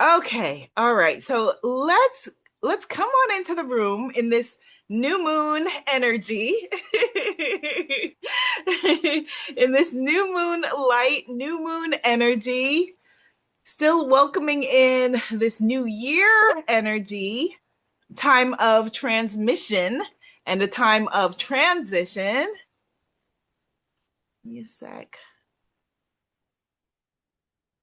Okay, all right. So let's come on into the room in this new moon energy. In this new moon light, new moon energy, still welcoming in this new year energy, time of transmission and a time of transition. Give me a sec.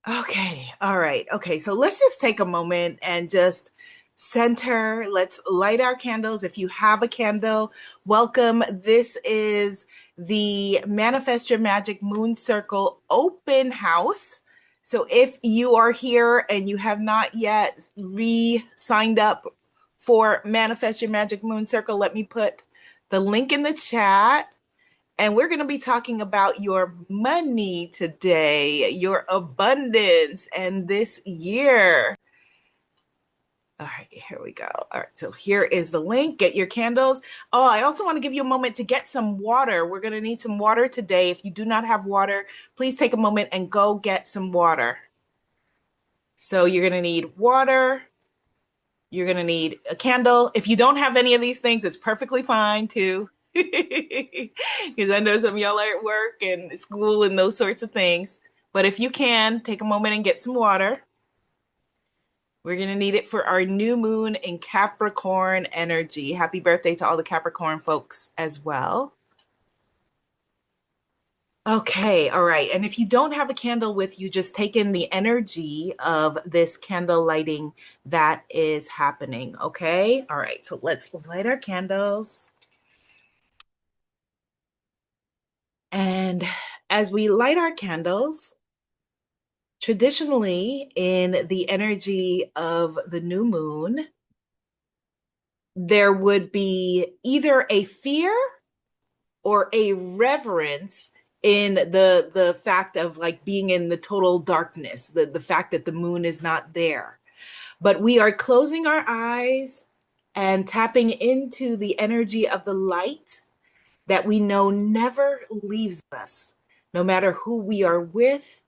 Okay, all right. Okay, so let's just take a moment and just center. Let's light our candles. If you have a candle, welcome. This is the Manifest Your Magic Moon Circle open house. So if you are here and you have not yet re-signed up for Manifest Your Magic Moon Circle, let me put the link in the chat. And we're going to be talking about your money today, your abundance, and this year. All right, here we go. All right, so here is the link. Get your candles. Oh, I also want to give you a moment to get some water. We're going to need some water today. If you do not have water, please take a moment and go get some water. So you're going to need water. You're going to need a candle. If you don't have any of these things, it's perfectly fine too. Because I know some of y'all are at work and school and those sorts of things. But if you can, take a moment and get some water. We're going to need it for our new moon in Capricorn energy. Happy birthday to all the Capricorn folks as well. Okay, all right. And if you don't have a candle with you, just take in the energy of this candle lighting that is happening. Okay, all right. So let's light our candles. And as we light our candles, traditionally in the energy of the new moon, there would be either a fear or a reverence in the fact of like being in the total darkness, the fact that the moon is not there. But we are closing our eyes and tapping into the energy of the light that we know never leaves us, no matter who we are with,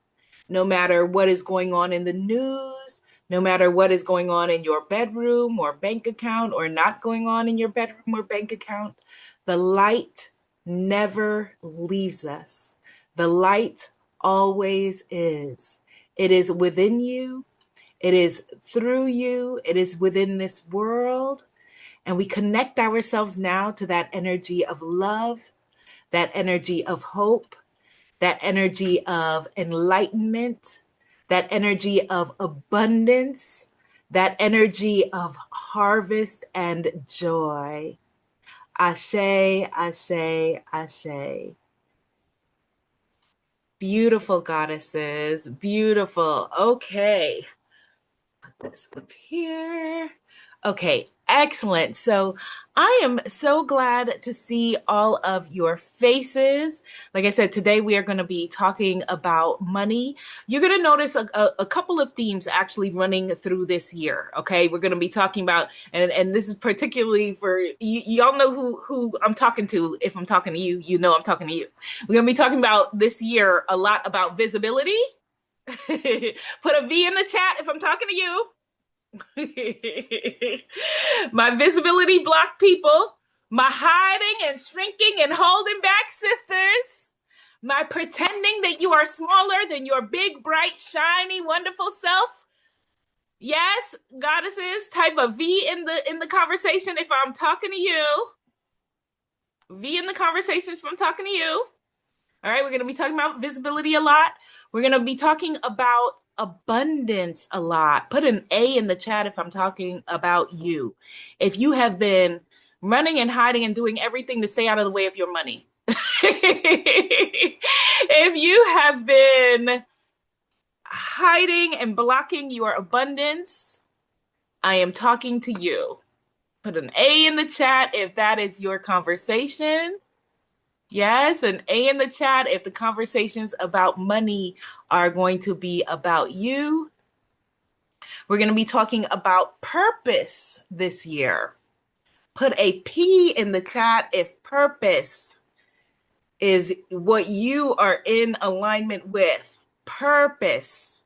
no matter what is going on in the news, no matter what is going on in your bedroom or bank account or not going on in your bedroom or bank account. The light never leaves us. The light always is. It is within you. It is through you. It is within this world. And we connect ourselves now to that energy of love, that energy of hope, that energy of enlightenment, that energy of abundance, that energy of harvest and joy. Ashe, ashe, ashe. Beautiful goddesses, beautiful. Okay, put this up here. Okay, excellent. So I am so glad to see all of your faces. Like I said, today we are going to be talking about money. You're going to notice a couple of themes actually running through this year. Okay, we're going to be talking about, and this is particularly for y'all know who I'm talking to. If I'm talking to you, you know I'm talking to you. We're going to be talking about this year a lot about visibility. Put a V in the chat if I'm talking to you. My visibility block people, my hiding and shrinking and holding back sisters, my pretending that you are smaller than your big, bright, shiny, wonderful self. Yes, goddesses, type a V in the conversation if I'm talking to you. V in the conversation if I'm talking to you. All right, we're going to be talking about visibility a lot. We're going to be talking about abundance a lot. Put an A in the chat if I'm talking about you. If you have been running and hiding and doing everything to stay out of the way of your money. If you have been hiding and blocking your abundance, I am talking to you. Put an A in the chat if that is your conversation. Yes, an A in the chat if the conversations about money are going to be about you. We're going to be talking about purpose this year. Put a P in the chat if purpose is what you are in alignment with. Purpose.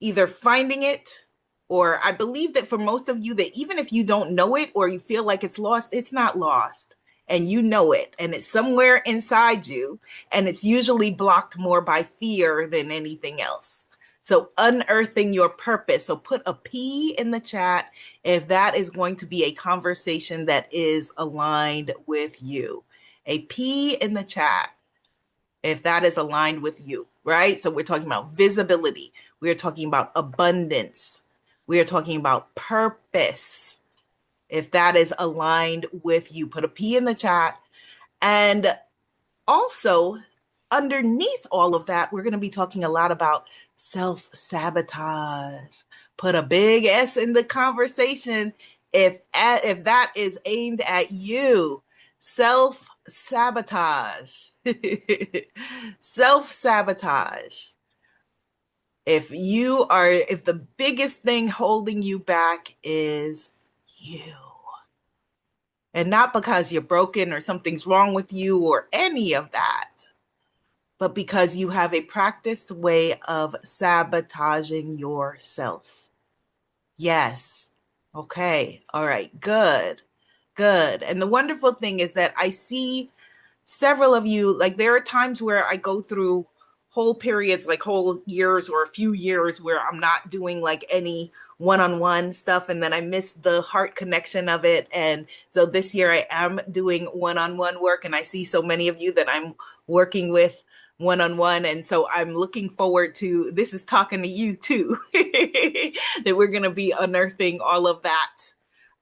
either finding it, or I believe that for most of you, that even if you don't know it or you feel like it's lost, it's not lost. And you know it, and it's somewhere inside you, and it's usually blocked more by fear than anything else. So, unearthing your purpose. So, put a P in the chat if that is going to be a conversation that is aligned with you. A P in the chat if that is aligned with you, right? So we're talking about visibility. We are talking about abundance. We are talking about purpose. If that is aligned with you, put a P in the chat. And also, underneath all of that, we're going to be talking a lot about self-sabotage. Put a big S in the conversation if that is aimed at you. Self-sabotage. Self-sabotage. If the biggest thing holding you back is you, and not because you're broken or something's wrong with you or any of that, but because you have a practiced way of sabotaging yourself. Yes. Okay. All right. Good. Good. And the wonderful thing is that I see several of you, like there are times where I go through whole periods, like whole years or a few years where I'm not doing like any one-on-one stuff, and then I miss the heart connection of it. And so this year I am doing one-on-one work, and I see so many of you that I'm working with one-on-one. And so I'm looking forward to, this is talking to you too, that we're going to be unearthing all of that,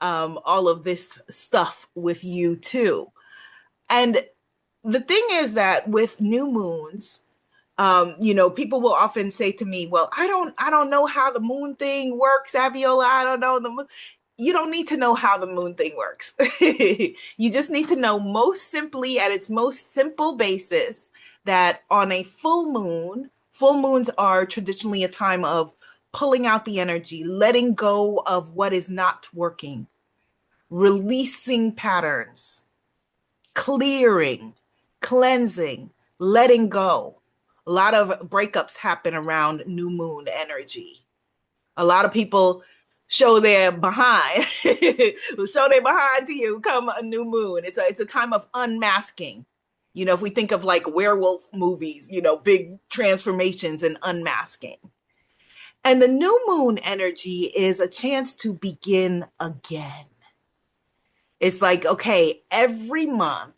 all of this stuff with you too. And the thing is that with new moons, people will often say to me, well, I don't know how the moon thing works, Abiola. I don't know the moon. You don't need to know how the moon thing works. You just need to know, most simply, at its most simple basis, that on a full moons are traditionally a time of pulling out the energy, letting go of what is not working, releasing patterns, clearing, cleansing, letting go. A lot of breakups happen around new moon energy. A lot of people show their behind, show their behind to you come a new moon. It's a time of unmasking. If we think of like werewolf movies, big transformations and unmasking. And the new moon energy is a chance to begin again. It's like, okay, every month,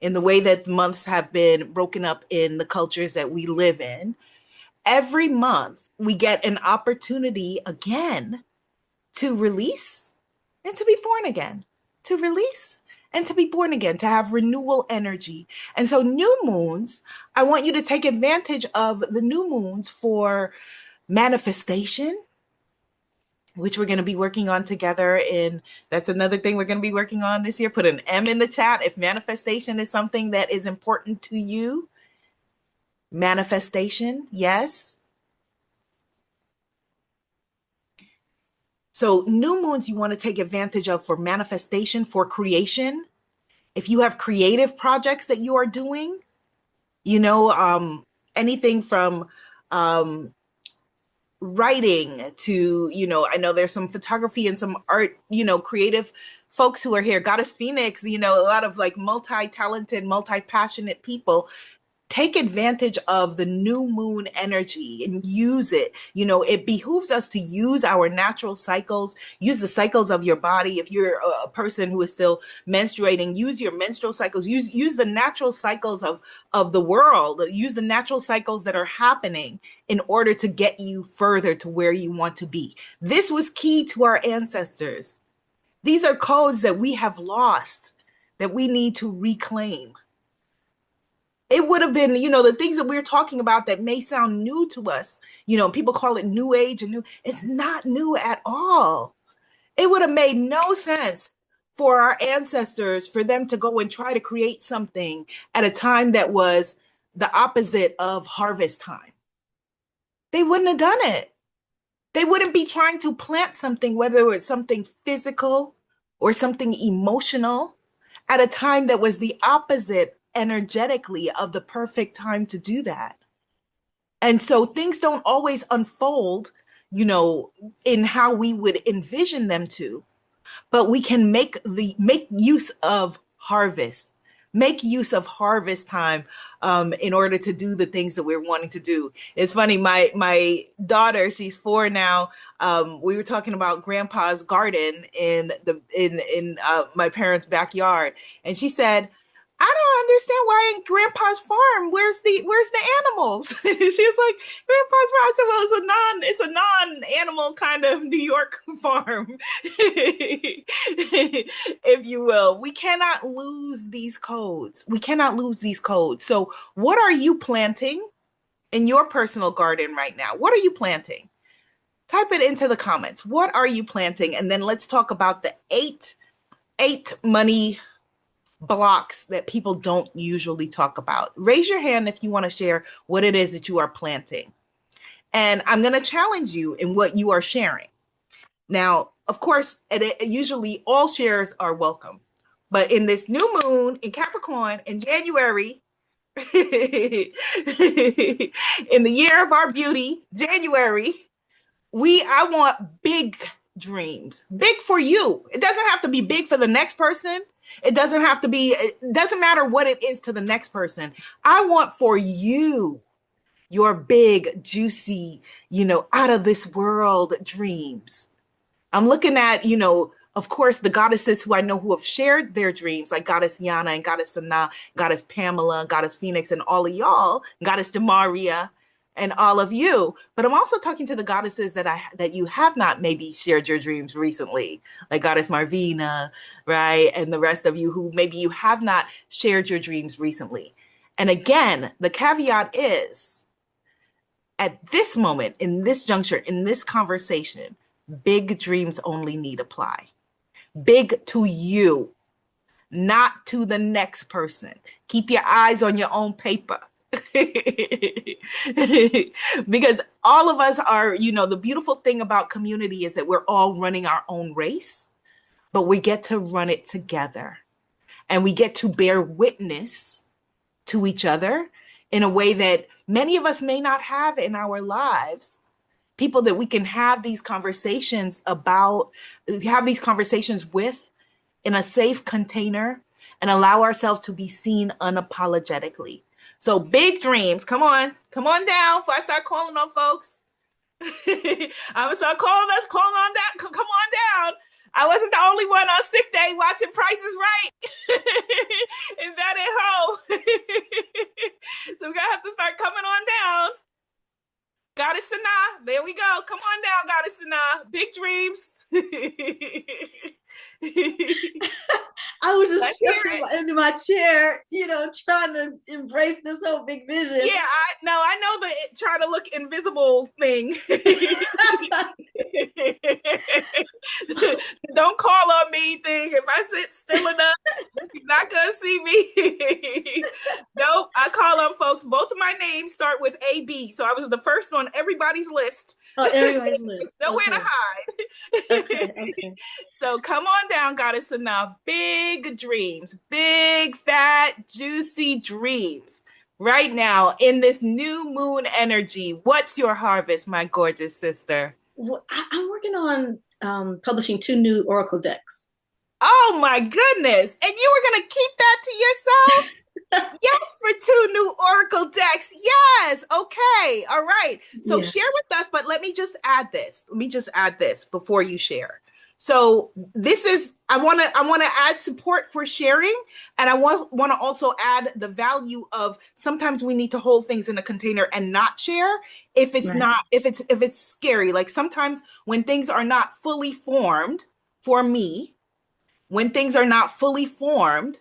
in the way that months have been broken up in the cultures that we live in, every month we get an opportunity again to release and to be born again, to release and to be born again, to have renewal energy. And so new moons, I want you to take advantage of the new moons for manifestation, which we're going to be working on together. And that's another thing we're going to be working on this year. Put an M in the chat if manifestation is something that is important to you. Manifestation, yes. So new moons you want to take advantage of for manifestation, for creation. If you have creative projects that you are doing, anything from writing to, I know there's some photography and some art, creative folks who are here. Goddess Phoenix, a lot of like multi-talented, multi-passionate people. Take advantage of the new moon energy and use it. It behooves us to use our natural cycles, use the cycles of your body. If you're a person who is still menstruating, use your menstrual cycles, use the natural cycles of the world, use the natural cycles that are happening in order to get you further to where you want to be. This was key to our ancestors. These are codes that we have lost, that we need to reclaim. It would have been, the things that we're talking about that may sound new to us, people call it new age and new. It's not new at all. It would have made no sense for our ancestors, for them to go and try to create something at a time that was the opposite of harvest time. They wouldn't have done it. They wouldn't be trying to plant something, whether it was something physical or something emotional, at a time that was the opposite energetically of the perfect time to do that. And so things don't always unfold, you know, in how we would envision them to, but we can make use of harvest, make use of harvest time, in order to do the things that we're wanting to do. It's funny, my daughter, she's 4 now. We were talking about grandpa's garden in my parents' backyard, and she said, I don't understand why in grandpa's farm, where's the animals? She was like, grandpa's farm. I said, well, it's a non-animal kind of New York farm, if you will. We cannot lose these codes. We cannot lose these codes. So what are you planting in your personal garden right now? What are you planting? Type it into the comments. What are you planting? And then let's talk about the eight money blocks that people don't usually talk about. Raise your hand if you want to share what it is that you are planting. And I'm going to challenge you in what you are sharing. Now, of course, usually all shares are welcome. But in this new moon in Capricorn in January, in the year of our beauty, January, I want big dreams. Big for you. It doesn't have to be big for the next person. It doesn't matter what it is to the next person. I want for you your big, juicy, out of this world dreams. I'm looking at, of course, the goddesses who I know who have shared their dreams, like Goddess Yana and Goddess Sana, Goddess Pamela, Goddess Phoenix, and all of y'all, Goddess Demaria, and all of you. But I'm also talking to the goddesses that you have not maybe shared your dreams recently, like Goddess Marvina, right? And the rest of you who maybe you have not shared your dreams recently. And again, the caveat is, at this moment, in this juncture, in this conversation, big dreams only need apply. Big to you, not to the next person. Keep your eyes on your own paper. Because all of us are, the beautiful thing about community is that we're all running our own race, but we get to run it together, and we get to bear witness to each other in a way that many of us may not have in our lives. People that we can have these conversations with in a safe container and allow ourselves to be seen unapologetically. So big dreams. Come on down before I start calling on folks. I'm gonna start calling on that. Come on down. I wasn't the only one on sick day watching Price is Right. And that ain't ho. So we're gonna have to start coming on down. Goddess Sana, there we go. Come on down, Goddess Sana. Big dreams. I was just shifting into my chair, trying to embrace this whole big vision. Yeah, I know the try to look invisible thing. Don't call on me thing. If I sit still enough, you're not gonna see me. Nope, I call on folks. Both of my names start with AB, so I was the first on everybody's list. Oh, everybody's list. Nowhere to hide. Okay. So come on down, Goddess Sana. Big dreams, big, fat, juicy dreams. Right now, in this new moon energy, what's your harvest, my gorgeous sister? Well, I'm working on publishing 2 new Oracle decks. Oh my goodness. And you were going to keep that to yourself? Yes, for 2 new Oracle decks. Yes. Okay. All right. So share with us, but let me just add this before you share. So this is, I want to add support for sharing. And I want to also add the value of sometimes we need to hold things in a container and not share if it's not, if it's scary. Like sometimes when things are not fully formed for me, when things are not fully formed,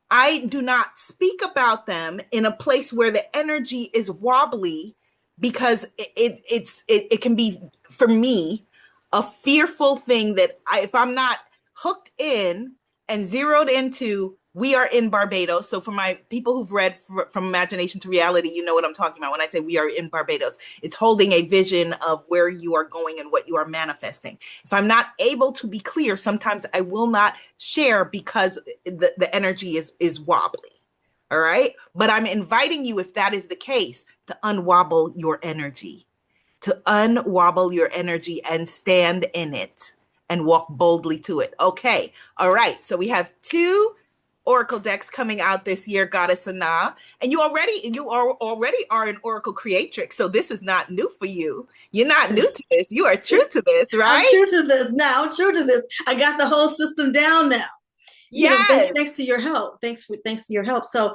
I do not speak about them in a place where the energy is wobbly, because it can be, for me, a fearful thing that if I'm not hooked in and zeroed into, we are in Barbados. So for my people who've read From Imagination to Reality, you know what I'm talking about when I say we are in Barbados. It's holding a vision of where you are going and what you are manifesting. If I'm not able to be clear, sometimes I will not share because the energy is wobbly. All right. But I'm inviting you, if that is the case, to unwobble your energy, to unwobble your energy and stand in it and walk boldly to it. Okay. All right. So we have two oracle decks coming out this year, Goddess Ana, and you already are an oracle creatrix. So this is not new for you. You're not new to this. You are true to this, I'm right? true to this now. I'm true to this. I got the whole system down now. Yes. Thanks to your help. Thanks to your help. So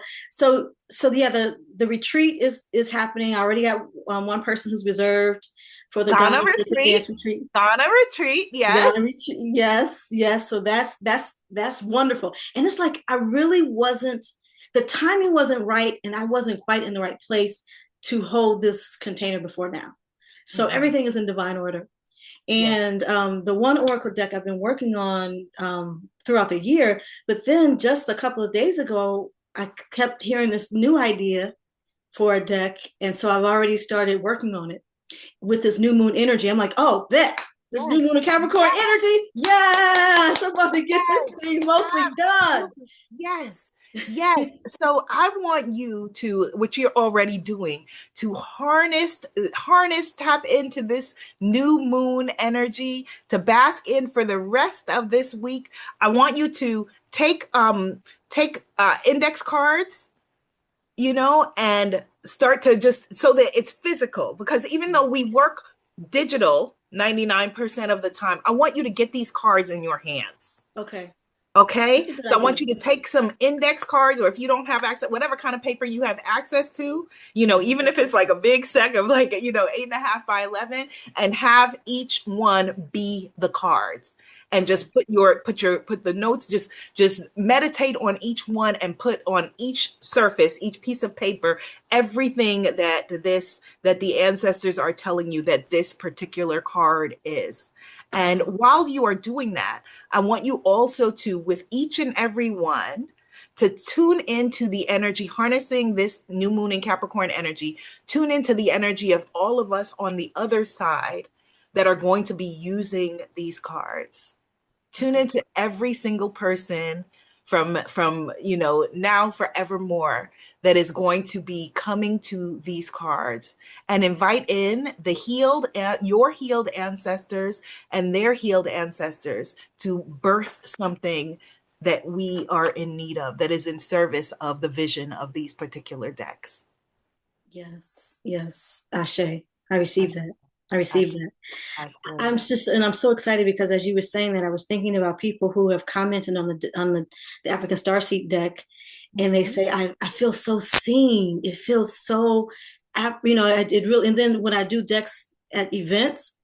yeah, the retreat is happening. I already got one person who's reserved for the Ghana Ghana Sacred retreat. Dance Retreat. Ghana retreat. Ghana Yes. retreat. Yes, yes. So that's wonderful. And it's like I really wasn't. The timing wasn't right, and I wasn't quite in the right place to hold this container before now. So Mm-hmm. everything is in divine order. Yes. And the one oracle deck I've been working on throughout the year, but then just a couple of days ago, I kept hearing this new idea for a deck, and so I've already started working on it with this new moon energy. I'm like, oh, that this new Yes. moon in Capricorn Yes. energy, yes, I'm about to get this Yes. thing mostly done. Absolutely. Yes. Yes. So I want you to, which you're already doing, to tap into this new moon energy, to bask in for the rest of this week. I want you to take index cards, and start to just so that it's physical. Because even though we work digital 99% of the time, I want you to get these cards in your hands. Okay, Okay. that's a good So I idea. want you to take some index cards, or if you don't have access, whatever kind of paper you have access to, even if it's like a big stack of like, 8.5 by 11, and have each one be the cards. And Okay, just put the notes, just meditate on each one and put on each surface, each piece of paper, everything that the ancestors are telling you that this particular card is. And okay, while you are doing that, I want you also to, with each and every one, to tune into the energy, harnessing this new moon in Capricorn energy, tune into the energy of all of us on the other side that are going to be using these cards. Tune okay. into every single person from now forevermore that is going to be coming to these cards, and invite in your healed ancestors and their healed ancestors to birth something that we are in need of, that is in service of the vision of these particular decks. Yes, yes. Ashe, I received that. I received Ashe, that. ashe. I'm so excited because as you were saying that, I was thinking about people who have commented on the African Starseed deck, and they Mhm. say I feel so seen. It feels so, it really. And then when I do decks at events,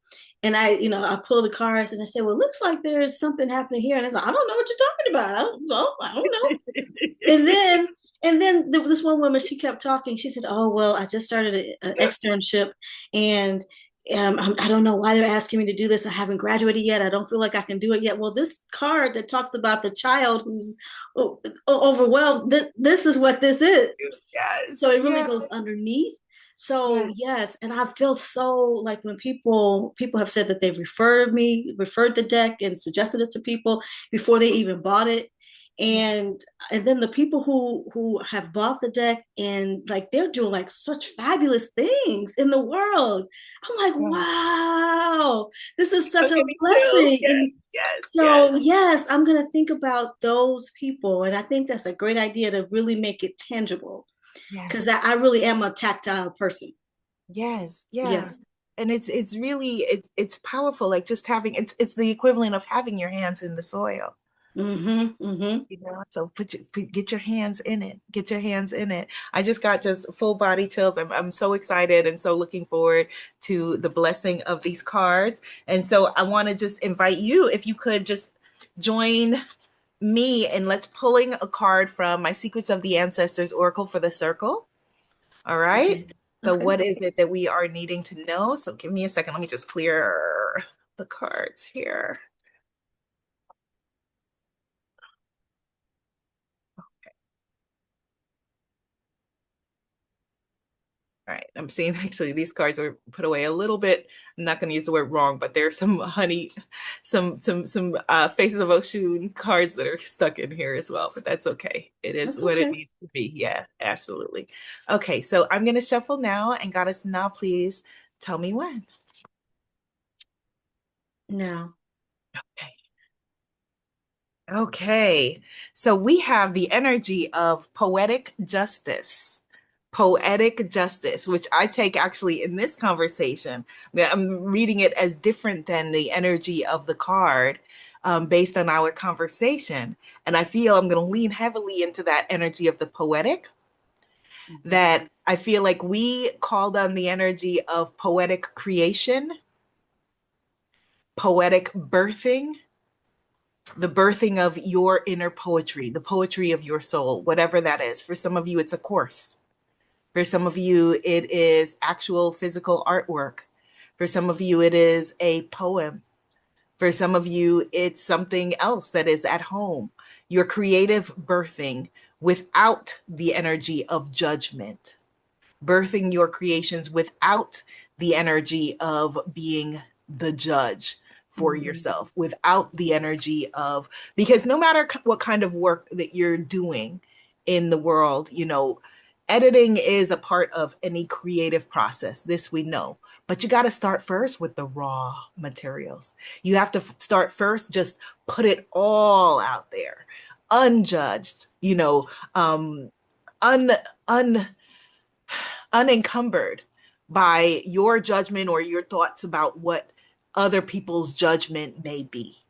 and I pull the cards and I say, well, it looks like there's something happening here, and I like, I don't know what you're talking about. I don't know. And then this one woman, she kept talking. She said, "Oh well, I just started an externship, and I don't know why they're asking me to do this. I haven't graduated yet. I don't feel like I can do it yet." Well, this card that talks about the child who's overwhelmed, this is what this is. So Yes, it really yes, goes underneath. So yes, yes, and I feel so like when people have said that they've referred the deck and suggested it to people before they even bought it, yes. and then the people who have bought the deck and like they're doing like such fabulous things in the world. I'm like, Yes. wow, this is I'm such a getting chills. blessing. Yes, And yes, so yes, yes, I'm gonna think about those people, and I think that's a great idea to really make it tangible because yes, that I really am a tactile person. yes, yeah. Yes. And it's really it's powerful. Like just having it's the equivalent of having your hands in the soil. Mm-hmm. Mm-hmm. So get your hands in it. Get your hands in it. I just got just full body chills. I'm so excited and so looking forward to the blessing of these cards. And so I want to just invite you, if you could just join me and let's pulling a card from my Secrets of the Ancestors Oracle for the Circle. All right. Okay. So Okay. what is it that we are needing to know? So give me a second. Let me just clear the cards here. All right, I'm seeing actually these cards are put away a little bit. I'm not going to use the word wrong, but there's some honey, some Faces of Oshun cards that are stuck in here as well. But that's okay. It is That's what it okay. needs to be. Yeah, absolutely. Okay, so I'm going to shuffle now, and Goddess, now please tell me when. Now. Okay. Okay, so we have the energy of poetic justice. Poetic justice, which I take actually in this conversation. I'm reading it as different than the energy of the card based on our conversation. And I feel I'm going to lean heavily into that energy of the poetic, Mhm. that I feel like we called on the energy of poetic creation, poetic birthing, the birthing of your inner poetry, the poetry of your soul, whatever that is. For some of you, it's a course. For some of you, it is actual physical artwork. For some of you, it is a poem. For some of you, it's something else that is at home. Your creative birthing without the energy of judgment, birthing your creations without the energy of being the judge for Mhm. yourself, without the energy of, because no matter what kind of work that you're doing in the world, editing is a part of any creative process. This we know. But you got to start first with the raw materials. You have to start first, just put it all out there, unjudged, un, un, unencumbered by your judgment or your thoughts about what other people's judgment may be.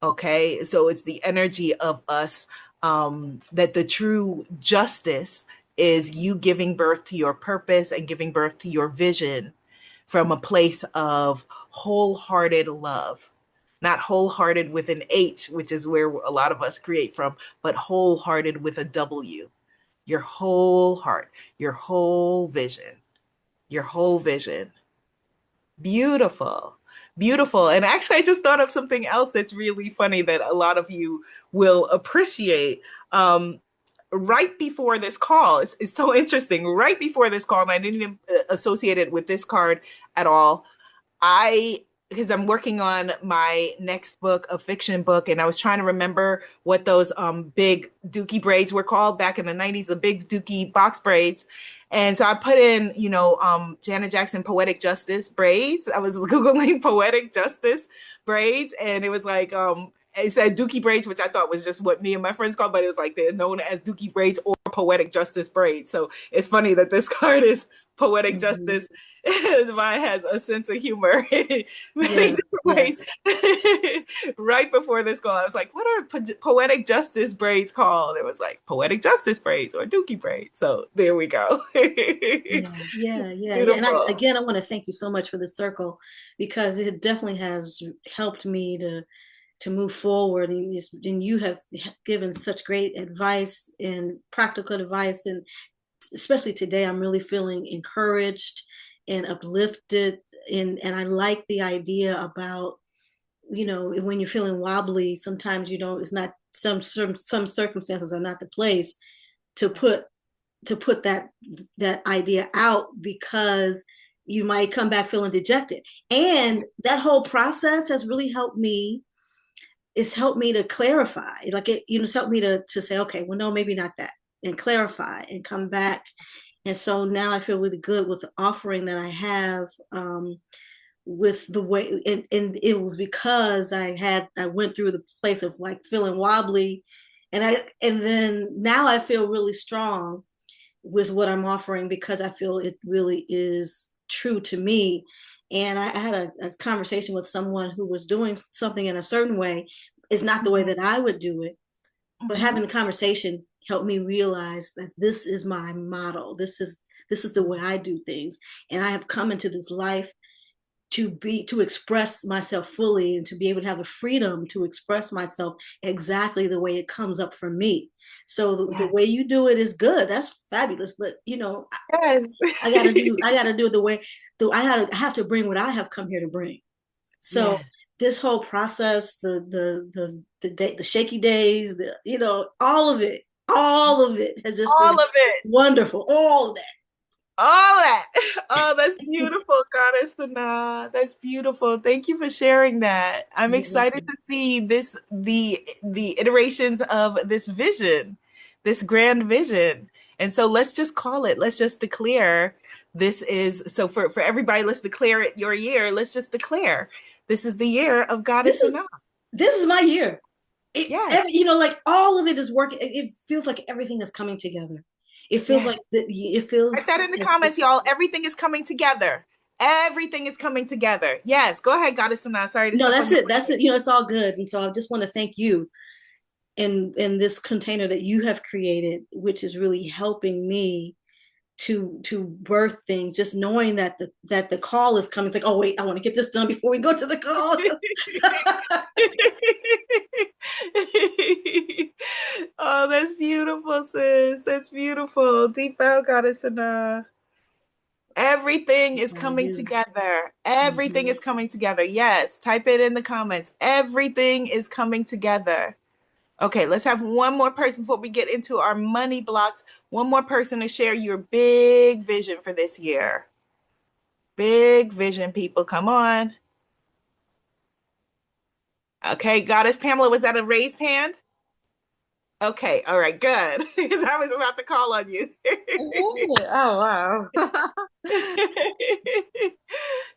Okay, so it's the energy of us, that the true justice is you giving birth to your purpose and giving birth to your vision from a place of wholehearted love. Not wholehearted with an H, which is where a lot of us create from, but wholehearted with a W. Your whole heart, your whole vision, your whole vision. Beautiful. Beautiful. And actually, I just thought of something else that's really funny that a lot of you will appreciate. Right before this call, it's so interesting. Right before this call, and I didn't even associate it with this card at all. Because I'm working on my next book, a fiction book, and I was trying to remember what those big dookie braids were called back in the 90s, the big dookie box braids. And so I put in, Janet Jackson poetic justice braids. I was Googling poetic justice braids, and it was like, it said dookie braids, which I thought was just what me and my friends called, but it was like they're known as dookie braids or poetic justice braids. So it's funny that this card is poetic Mhm. justice. Mine has a sense of humor in many Yes, different ways. yes, Right before this call, I was like, what are poetic justice braids called? It was like poetic justice braids or dookie braids. So there we go. yeah, yeah, yeah, yeah. And Beautiful. I want to thank you so much for the circle because it definitely has helped me to move forward. And you have given such great advice and practical advice, and especially today, I'm really feeling encouraged and uplifted. And I like the idea about when you're feeling wobbly, sometimes you don't. It's not some circumstances are not the place to put that idea out because you might come back feeling dejected. And that whole process has really helped me. It's helped me to clarify, like it's helped me to say, okay, well, no, maybe not that, and clarify and come back. And so now I feel really good with the offering that I have, with the way, and it was because I went through the place of like feeling wobbly, and then now I feel really strong with what I'm offering because I feel it really is true to me. And I had a conversation with someone who was doing something in a certain way. It's not the way Mhm, that I would do it, but having mhm, the conversation helped me realize that this is my model. This is the way I do things. And I have come into this life to express myself fully and to be able to have the freedom to express myself exactly the way it comes up for me. So the way yes. you do it is good. That's fabulous. But Yes. I gotta do it the way. I have to bring what I have come here to bring. So Yes. this whole process, the shaky days, all of it has just been All of it. wonderful. All of that. All that. Oh, that's beautiful, Goddess Sana. That's beautiful. Thank you for sharing that. I'm You're excited welcome. to see the iterations of this vision, this grand vision. And so let's just call it. Let's just declare this is so for everybody, let's declare it your year. Let's just declare this is the year of This Goddess is Sana. this is my year. Yes. Like all of it is working. It feels like everything is coming together. It feels Yes. like it Write feels that in the as if comments, y'all. Everything is coming together. Everything is coming together. Yes. Go ahead, Goddess Sana. Sorry to no, step that's on your it. That's it. It's all good. And so I just want to thank you in this container that you have created, which is really helping me to birth things. Just knowing that the call is coming. It's like, oh wait, I want to get this done before we go to the call. Oh, that's beautiful, sis. That's beautiful. Deep bow, Goddess Ana. Everything is By coming you. together. Everything Mm-hmm. is coming together. Yes, type it in the comments. Everything is coming together. Okay, let's have one more person before we get into our money blocks. One more person to share your big vision for this year. Big vision, people. Come on. Okay, Goddess Pamela, was that a raised hand? Okay, all right, good. Because I was about to call on you. Really? Oh wow.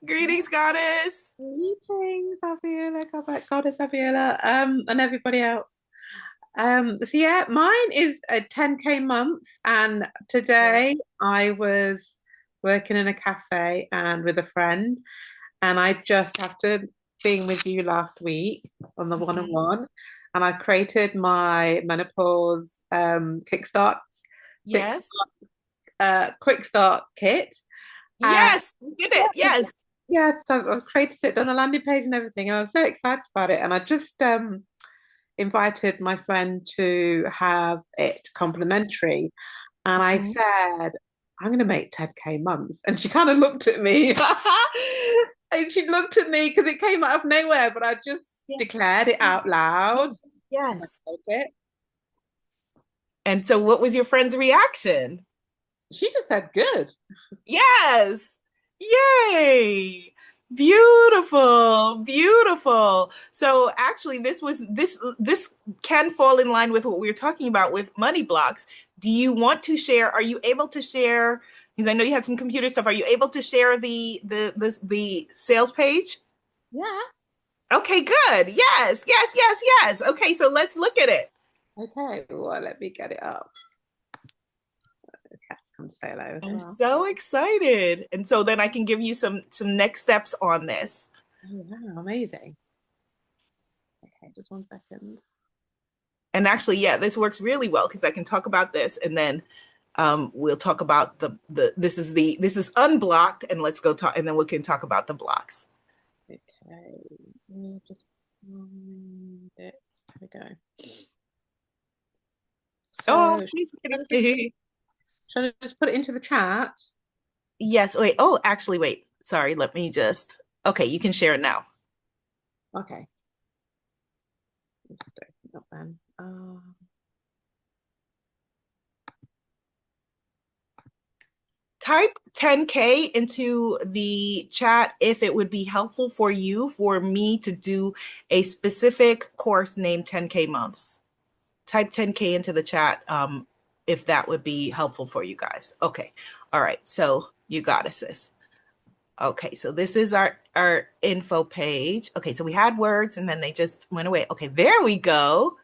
Greetings, Goddess. Greetings, Abiola, Goddess Abiola, and everybody else. So yeah, mine is a 10K months, and Yeah. today I was working in a cafe and with a friend, and I just after being with you last week on the Mhm. one-on-one, and I created my menopause kickstart quick Yes. quick start kit. And Yes, you did it. Yes. yeah, so I've created it, done a landing page and everything, and I was so excited about it. And I just invited my friend to have it complimentary. And I Mhm. said, I'm going to make 10K months. And she kind of looked at me. And she looked at me because it came out of nowhere, but I just Yeah. declared it out loud. And I Yes. felt it. And so, what was your friend's reaction? She just said, good. Yes. Yay. Beautiful. Beautiful. So actually this can fall in line with what we are talking about with money blocks. Do you want to share? Are you able to share? Because I know you had some computer stuff. Are you able to share the sales page? Yeah. Okay, good. Yes, yes, yes, yes. Okay, so let's look at it. Okay. Well, let me get it up. The cats come say hello as I'm well. so excited. And so then I can give you some next steps on this. Oh, wow. Amazing. Okay. Just 1 second. And actually, yeah, this works really well because I can talk about this and then we'll talk about the this is unblocked and let's go talk and then we can talk about the blocks. Okay, just find it. There we go. Oh, So, please look at it. should I just put it into the chat? Yes, wait. Oh, actually, wait. Sorry, let me just okay, you can share it now. Okay. Just open it up then. Type 10K into the chat if it would be helpful for you for me to do a specific course named 10K months. Type 10K into the chat if that would be helpful for you guys. Okay. All right. So you got it, sis. Okay. So this is our info page. Okay. So we had words and then they just went away. Okay. There we go.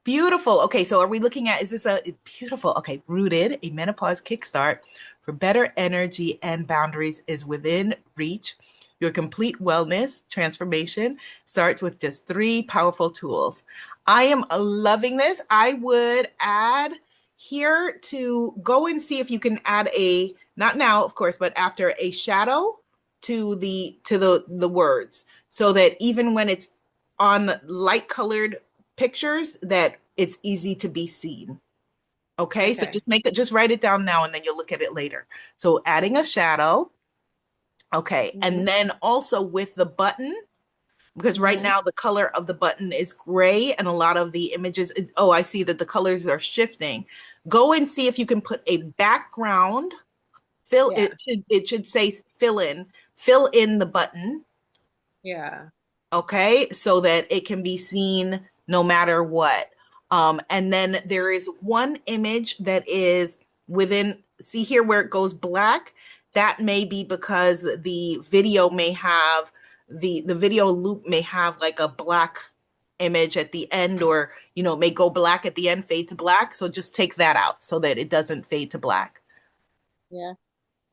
Beautiful. Okay, so are we looking at, is this a beautiful, okay, rooted, a menopause kickstart for better energy and boundaries is within reach. Your complete wellness transformation starts with just 3 powerful tools. I am loving this. I would add here to go and see if you can add a, not now, of course, but after a shadow to the words so that even when it's on light colored pictures that it's easy to be seen. Okay, so Okay. just make it, just write it down now and then you'll look at it later. So adding a shadow. Okay, Mm-hmm. and then also with the button, because right Mm-hmm. now the color of the button is gray and a lot of the images, oh, I see that the colors are shifting. Go and see if you can put a background Fill Yeah. it should say fill in the button, Yeah. okay, so that it can be seen no matter what. And then there is one image that is within, see here where it goes black? That may be because the video may have the video loop may have like a black image at the end, or it may go black at the end, fade to black. So just take that out so that it doesn't fade to black. Yeah. Yeah.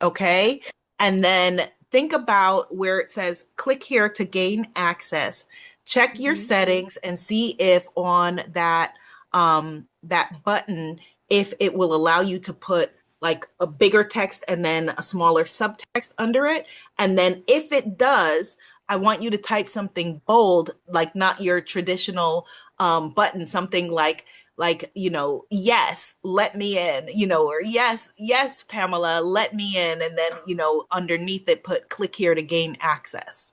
Okay. And then think about where it says click here to gain access. Check your Hmm. settings and see if on that button, if it will allow you to put like a bigger text and then a smaller subtext under it. And then if it does, I want you to type something bold, like not your traditional button, something like yes, let me in, or yes, Pamela, let me in, and then underneath it put click here to gain access.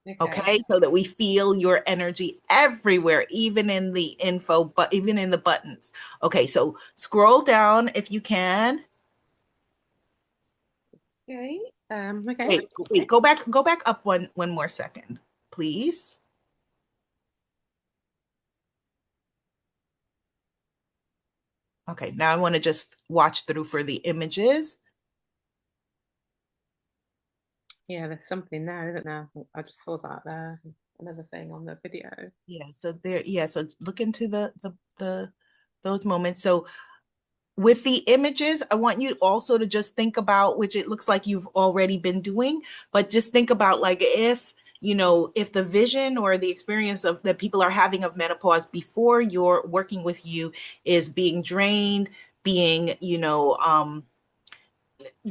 Okay. Okay, so that we feel your energy everywhere, even in the info, but even in the buttons. Okay, so scroll down if you can. Okay. Okay. Wait, go back up one more second, please. Okay, now I want to just watch through for the images. Yeah, there's something there, isn't there? I just saw that there. Another thing on the video. So look into the those moments. So with the images, I want you also to just think about, which it looks like you've already been doing, but just think about like if the vision or the experience of that people are having of menopause before you're working with you is being drained, being,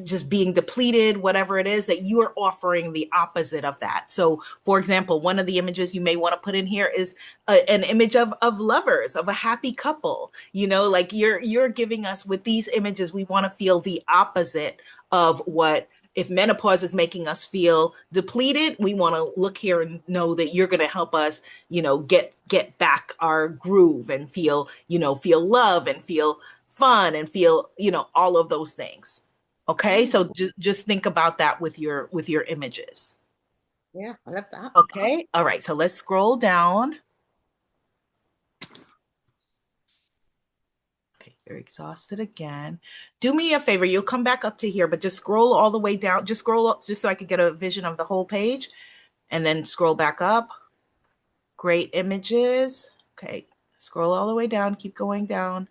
just being depleted, whatever it is, that you are offering the opposite of that. So, for example, one of the images you may want to put in here is an image of lovers, of a happy couple. Like you're giving us with these images, we want to feel the opposite of what. If menopause is making us feel depleted, we want to look here and know that you're going to help us, get back our groove and feel love and feel fun and feel, all of those things. Okay, Mm, so just think about that with your images. yeah, I love that. Okay, all right, so let's scroll down. Okay, you're exhausted again. Do me a favor, you'll come back up to here, but just scroll all the way down. Just scroll up just so I could get a vision of the whole page, and then scroll back up. Great images. Okay, scroll all the way down, keep going down.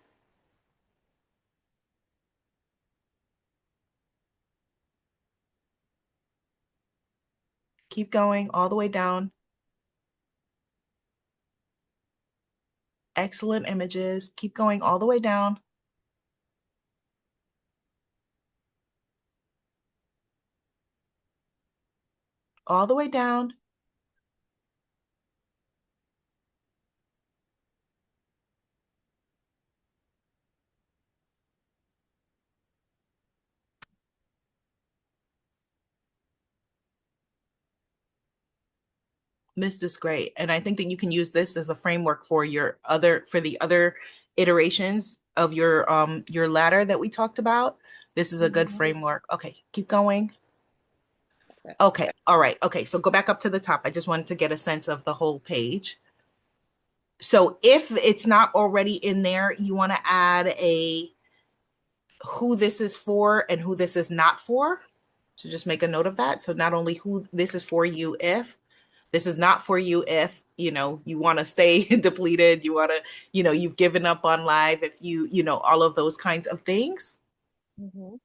Keep going all the way down. Excellent images. Keep going all the way down. All the way down. This is great. And I think that you can use this as a framework for the other iterations of your ladder that we talked about. This is a good Hmm. framework. Okay, keep going. Okay, all right. Okay, so go back up to the top. I just wanted to get a sense of the whole page. So if it's not already in there, you want to add a who this is for and who this is not for. So just make a note of that. So not only who this is for you if, this is not for you if, you want to stay depleted, you want to, you've given up on life, if all of those kinds of things. Hmm.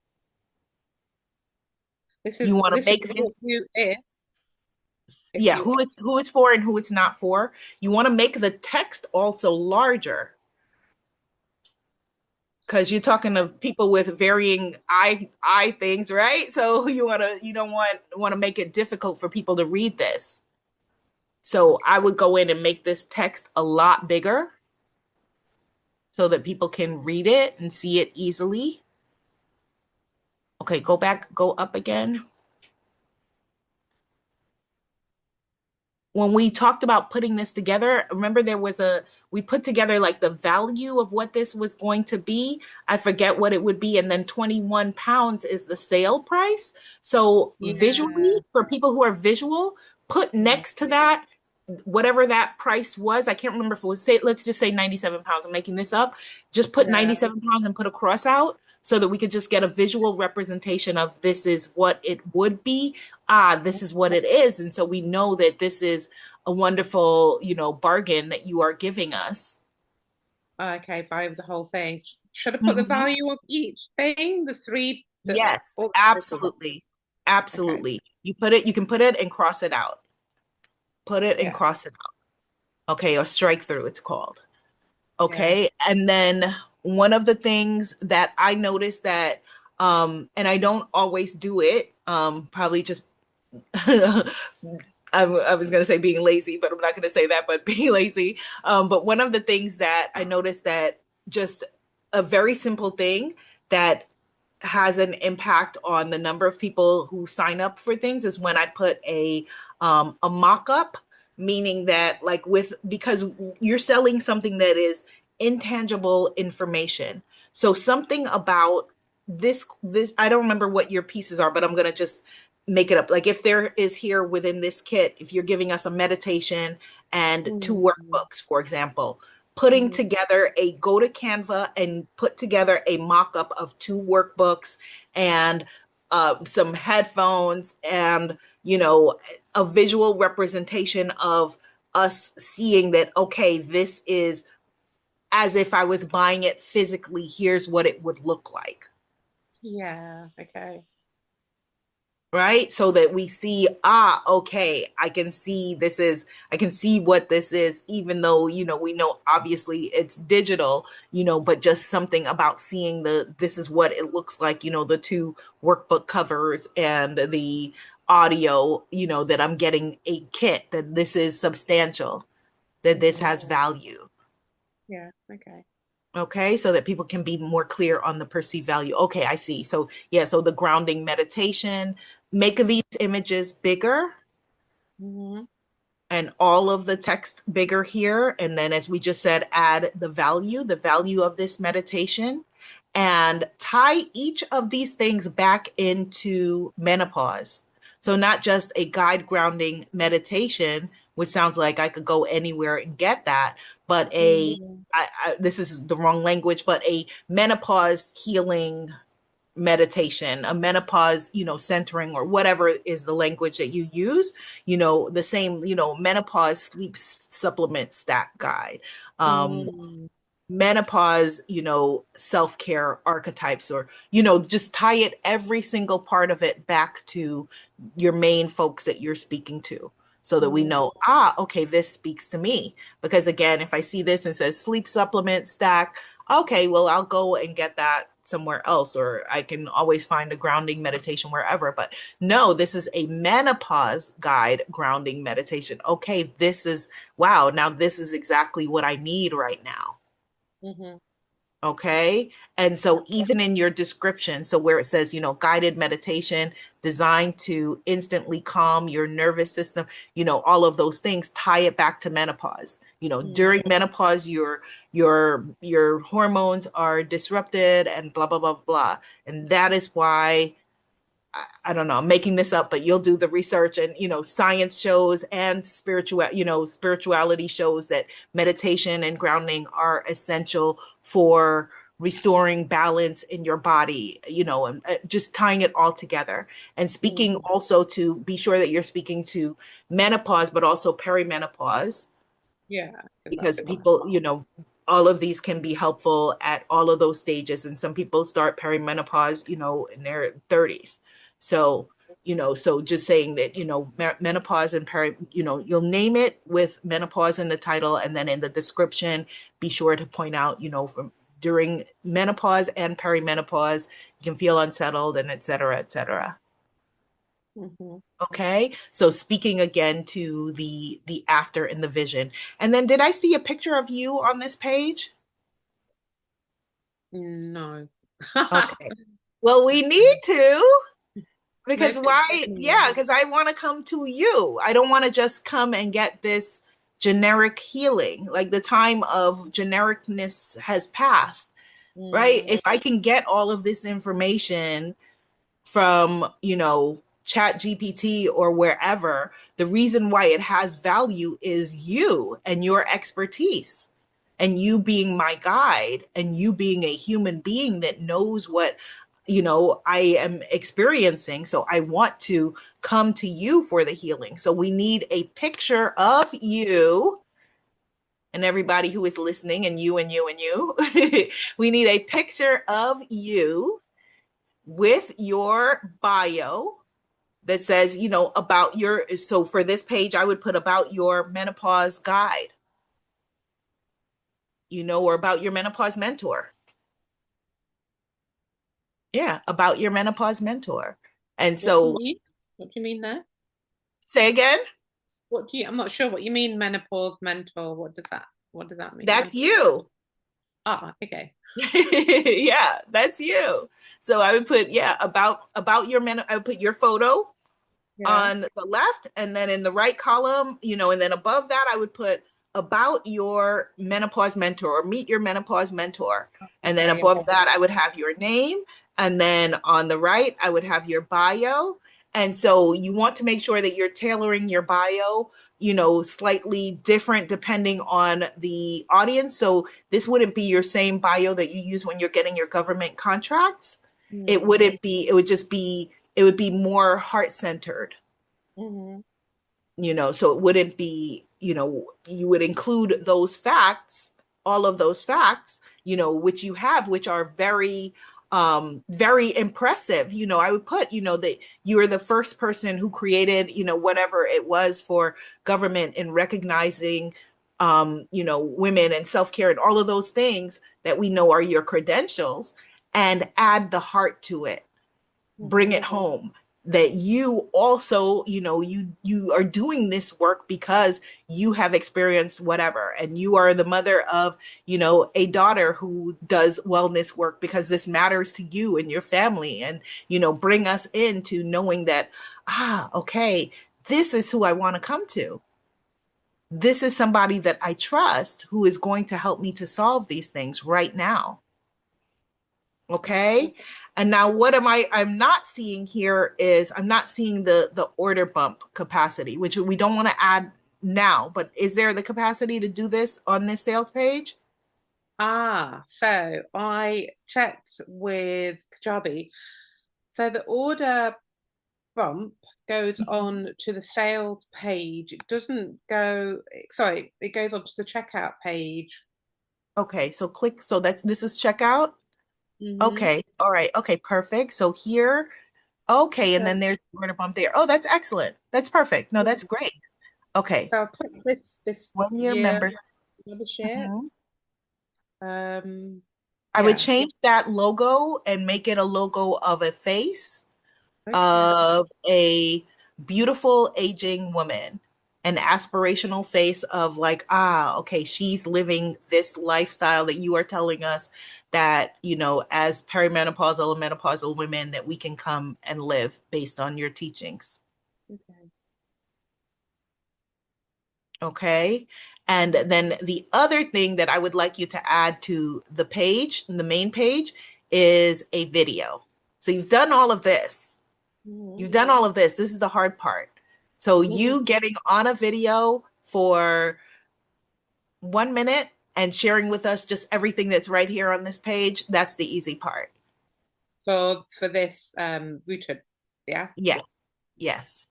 This You is want to this is make for this, you if yeah, you who it's for and who it's not for. You want to make the text also larger because you're talking to people with varying eye things, right? So you don't want to make it difficult for people to read this. So I would go in and make this text a lot bigger so that people can read it and see it easily. Okay, go up again. when we talked about putting this together, remember we put together like the value of what this was going to be. I forget what it would be. And then 21 pounds is the sale price. So visually, Yeah. for people who are visual, put Mm. next to that whatever that price was. I can't remember if it was, say, let's just say 97 pounds. I'm making this up. Just put Yeah. 97 pounds and put a cross out so that we could just get a visual representation of this is what it would be. This is what it is. And so we know that this is a wonderful, bargain that you are giving us. Okay, buy the whole thing. Should I put the Mhm. value of each thing? The three, Yes, all the ones. absolutely. Okay. Absolutely. You can put it and cross it out. Put it and Yeah. cross it out. Okay, or strike through, it's called. Yeah. Okay. And then one of the things that I noticed that, and I don't always do it, probably just, I was going to say being lazy, but I'm not going to say that, but being lazy. But one of the things that I noticed that just a very simple thing that has an impact on the number of people who sign up for things is when I put a mock-up, meaning that like with because you're selling something that is intangible information. So something about this I don't remember what your pieces are, but I'm gonna just make it up. Like if there is here within this kit, if you're giving us a meditation and two Mm. workbooks, for example, putting Mhm. together go to Canva and put together a mock-up of two workbooks and some headphones and a visual representation of us seeing that okay, this is as if I was buying it physically. Here's what it would look like. Yeah. Okay. Right, so that we see okay, I can see what this is, even though we know obviously it's digital, but just something about seeing this is what it looks like, the two workbook covers and the audio, that I'm getting a kit, that this is substantial, that this Hmm. has value. Yeah. Okay. Okay, so that people can be more clear on the perceived value. Okay, I see. So, yeah, so the grounding meditation, make these images bigger Hmm. and all of the text bigger here. And then, as we just said, add the value of this meditation, and tie each of these things back into menopause. So, not just a guide grounding meditation, which sounds like I could go anywhere and get that, but Mm. this is the wrong language, but a menopause healing meditation, a menopause, centering, or whatever is the language that you use, the same, menopause sleep supplement stack guide, um, Mm. menopause, self-care archetypes, or, just tie it, every single part of it back to your main folks that you're speaking to. So that we Mm. know, okay, this speaks to me. Because again, if I see this and says sleep supplement stack, okay, well, I'll go and get that somewhere else, or I can always find a grounding meditation wherever. But no, this is a menopause guide grounding meditation. Okay, this is, wow, now this is exactly what I need right now. Hmm. Okay. And so even in your description, so where it says, guided meditation designed to instantly calm your nervous system, all of those things, tie it back to menopause. During Mm. menopause, your hormones are disrupted and blah, blah, blah, blah. And that is why I don't know, I'm making this up, but you'll do the research, and science shows and spirituality shows that meditation and grounding are essential for restoring balance in your body, and just tying it all together. And speaking Mm. also, to be sure that you're speaking to menopause, but also perimenopause, Yeah, because that's because one. people, all of these can be helpful at all of those stages. And some people start perimenopause, in their 30s. So, so just saying that, menopause and you'll name it with menopause in the title. And then in the description, be sure to point out, from during menopause and perimenopause, you can feel unsettled and et cetera, et cetera. Hmm. Okay, so speaking again to the after and the vision. And then did I see a picture of you on this page? No. Okay. Well, we need to, No, Because keep why? talking Yeah, away. because I want to come to you. I don't want to just come and get this generic healing. Like the time of genericness has passed, right? Mm, If I can get all of this information from, Chat GPT or wherever, the reason why it has value is you and your expertise and you being my guide and you being a human being that knows what I am experiencing. So I want to come to you for the healing. So we need a picture of you and everybody who is listening, and you and you and you. We need a picture of you with your bio that says, about your, so for this page, I would put about your menopause guide, or about your menopause mentor. Yeah, about your menopause mentor. And what do you so mean? What do you mean there? say again, I'm not sure what you mean, menopause mentor. What does that mean? that's you. Ah, okay. Yeah, that's you. So I would put, yeah, about your I would put your photo Yeah. on the left, and then in the right column, and then above that I would put about your menopause mentor or meet your menopause mentor. And then Okay. above that I would have your name, and then on the right I would have your bio. And so you want to make sure that you're tailoring your bio, slightly different depending on the audience. So this wouldn't be your same bio that you use when you're getting your government contracts. It Mm. wouldn't be, it would just be, it would be more heart centered, Hmm. so it wouldn't be, you would include those facts, all of those facts, which you have, which are very, very impressive. I would put, that you are the first person who created, whatever it was for government in recognizing, women and self-care and all of those things that we know are your credentials, and add the heart to it, bring Hmm. it home, that you also, you are doing this work because you have experienced whatever, and you are the mother of, a daughter who does wellness work because this matters to you and your family. And bring us into knowing that, okay, this is who I want to come to. This is somebody that I trust who is going to help me to solve these things right now. Okay. And now what I'm not seeing here is I'm not seeing the order bump capacity, which we don't want to add now, but is there the capacity to do this on this sales page? So I checked with Kajabi. So the order bump goes on to the sales page. It doesn't go, sorry, it goes on to the checkout page. Okay, so click, so this is checkout. Hmm. Okay, all right, okay, perfect. So here, okay, and So, then there's the order bump there. Oh, that's excellent. That's perfect. No, that's great. Okay. so I'll click this 1 year year member. membership. Mhm. Um, I would yeah. change that logo and make it a logo of a face Okay. of a beautiful aging woman, an aspirational face of like, okay, she's living this lifestyle that you are telling us that, as perimenopausal and menopausal women, that we can come and live based on your teachings. Okay. Okay. And then the other thing that I would like you to add to the page, the main page, is a video. So you've done all of this. Mhm. You've done all of this. This is the hard part. So Mhm. you getting on a video for 1 minute and sharing with us just everything that's right here on this page, that's the easy part. For this rooted, yeah. Yes, yes.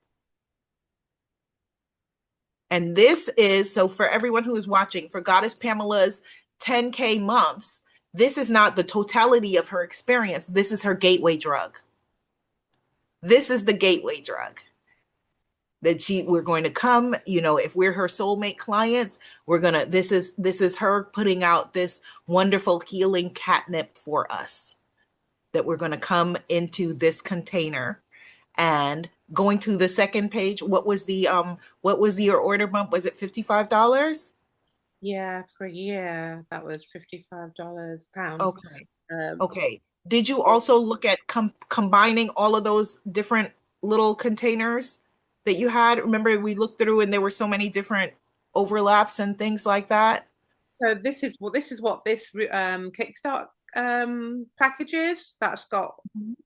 And this is, so for everyone who is watching, for Goddess Pamela's 10K months, this is not the totality of her experience. This is her gateway drug. This is the gateway drug that we're going to come, if we're her soulmate clients, this is her putting out this wonderful healing catnip for us, that we're going to come into this container. And going to the second page, what was your order bump? Was it $55? Yeah, for a year that was $55 pounds. Okay. Um, Okay. Did you also look at combining all of those different little containers that you had? Remember we looked through and there were so many different overlaps and things like that? So this is what this Kickstart package is. That's got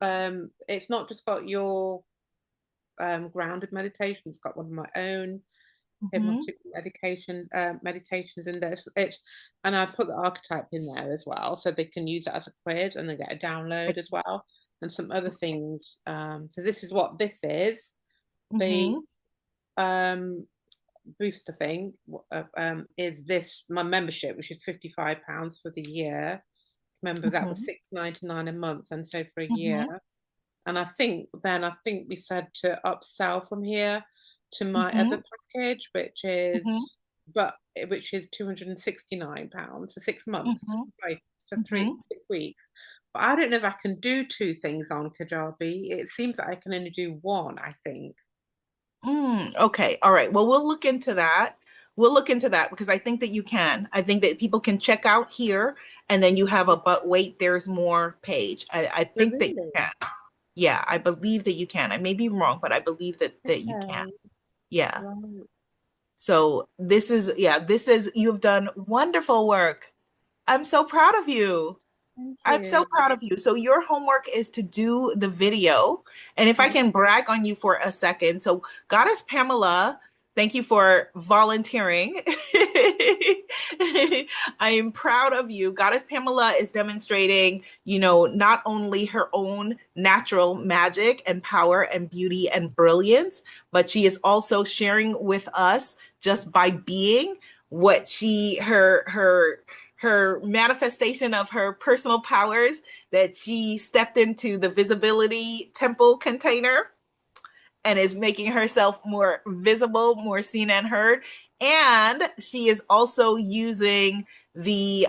it's not just got your grounded meditation. It's got one of my own Mm-hmm. hypnotic medication meditations in this. It's and I put the archetype in there as well, so they can use it as a quiz and then get a download as well, and some other things. So this is what this is. The Mm-hmm. um booster thing is this my membership, which is £55 for the year. Remember that was Mm-hmm. £6.99 a month, and so for a year. Mm-hmm. And I think we said to upsell from here to my Mm-hmm. other package, which is £269 for 6 months. Mm-hmm. Sorry, for Mm-hmm. 6 weeks. But I don't know if I can do two things on Kajabi. It seems that I can only do one, I think. Okay. All right. Well, we'll look into that. We'll look into that because I think that you can. I think that people can check out here and then you have a but wait, there's more page. I Oh, think that you really? can. Yeah, I believe that you can. I may be wrong, but I believe that you can. Okay. Yeah. Right. So this is, you've done wonderful work. I'm so proud of you. Thank I'm so you. proud of you. So your homework is to do the video. And if I Mhm. can brag on you for a second. So Goddess Pamela, thank you for volunteering. I am proud of you. Goddess Pamela is demonstrating, not only her own natural magic and power and beauty and brilliance, but she is also sharing with us just by being what her manifestation of her personal powers, that she stepped into the visibility temple container and is making herself more visible, more seen and heard. And she is also using the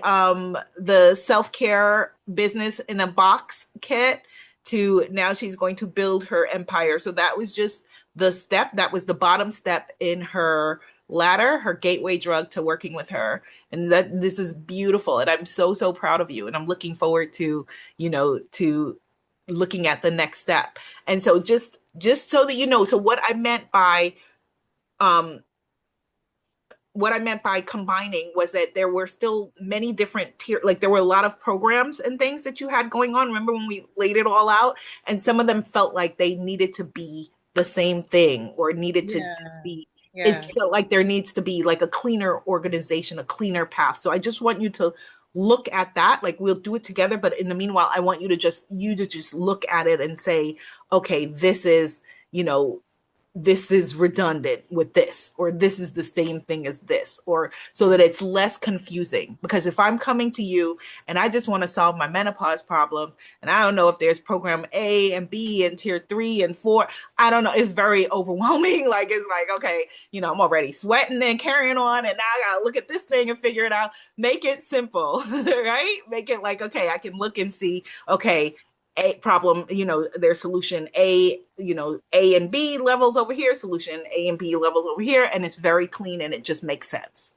self-care business in a box kit to, now she's going to build her empire. So that was just the step. That was the bottom step in her ladder, her gateway drug to working with her. And that this is beautiful. And I'm so proud of you. And I'm looking forward to, to looking at the next step. And so just so that you know, so um what I meant by combining was that there were still many different tier, like there were a lot of programs and things that you had going on. Remember when we laid it all out? And some of them felt like they needed to be the same thing or needed to just Yeah. be, it Yeah. felt like there needs to be like a cleaner organization, a cleaner path. So I just want you to look at that. Like we'll do it together, but in the meanwhile, I want you to just look at it and say, okay, you know, this is redundant with this, or this is the same thing as this, or so that it's less confusing. Because if I'm coming to you and I just want to solve my menopause problems, and I don't know if there's program A and B and tier 3 and 4, I don't know. It's very overwhelming. Like, it's like, okay, I'm already sweating and carrying on, and now I gotta look at this thing and figure it out. Make it simple, right? Make it like, okay, I can look and see, okay, a problem, there's solution A, A and B levels over here, solution A and B levels over here, and it's very clean and it just makes sense.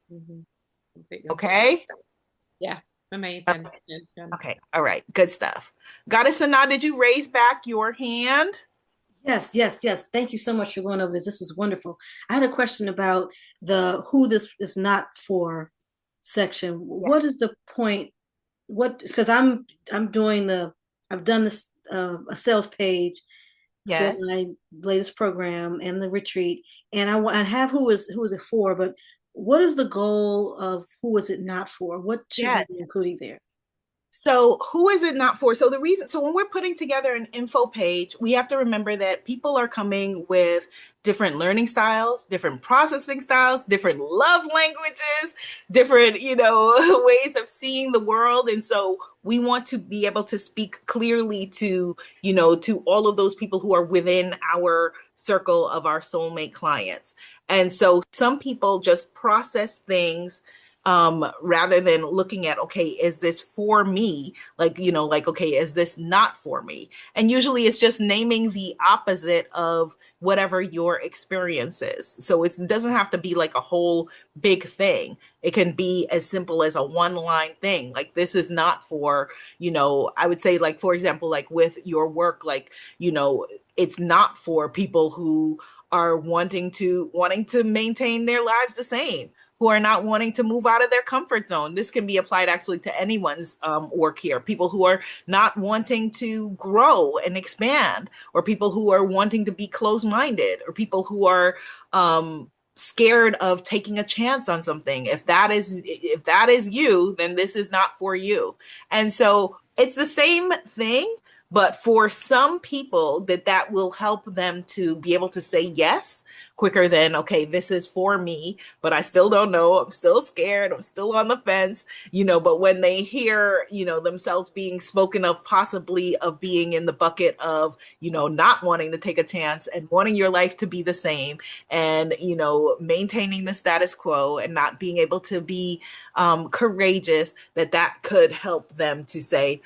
Mhm. Completely Okay. understand. Yeah. Amazing. Okay. All right. Good stuff. Goddess Sana, did you raise back your hand? Yes, yes, yes. Thank you so much for going over this. This is wonderful. I had a question about the who this is not for section. Yeah. What is the point? What, because I'm doing I've done this a sales page for Yes. my latest program and the retreat, and I have who is it for, but what is the goal of who is it not for? What should we be Yes. including there? So, who is it not for? So, when we're putting together an info page, we have to remember that people are coming with different learning styles, different processing styles, different love languages, different, ways of seeing the world. And so, we want to be able to speak clearly to all of those people who are within our circle of our soulmate clients. And so, some people just process things rather than looking at, okay, is this for me? Like, okay, is this not for me? And usually it's just naming the opposite of whatever your experience is. So it doesn't have to be like a whole big thing. It can be as simple as a one line thing. Like, this is not for, I would say, like, for example, like with your work, like, you know, it's not for people who are wanting to maintain their lives the same, who are not wanting to move out of their comfort zone. This can be applied actually to anyone's work here. People who are not wanting to grow and expand, or people who are wanting to be closed-minded, or people who are scared of taking a chance on something. If that is you, then this is not for you. And so it's the same thing, but for some people that will help them to be able to say yes quicker than, okay, this is for me, but I still don't know. I'm still scared. I'm still on the fence, but when they hear, themselves being spoken of, possibly of being in the bucket of, not wanting to take a chance and wanting your life to be the same, and, maintaining the status quo and not being able to be courageous, that could help them to say,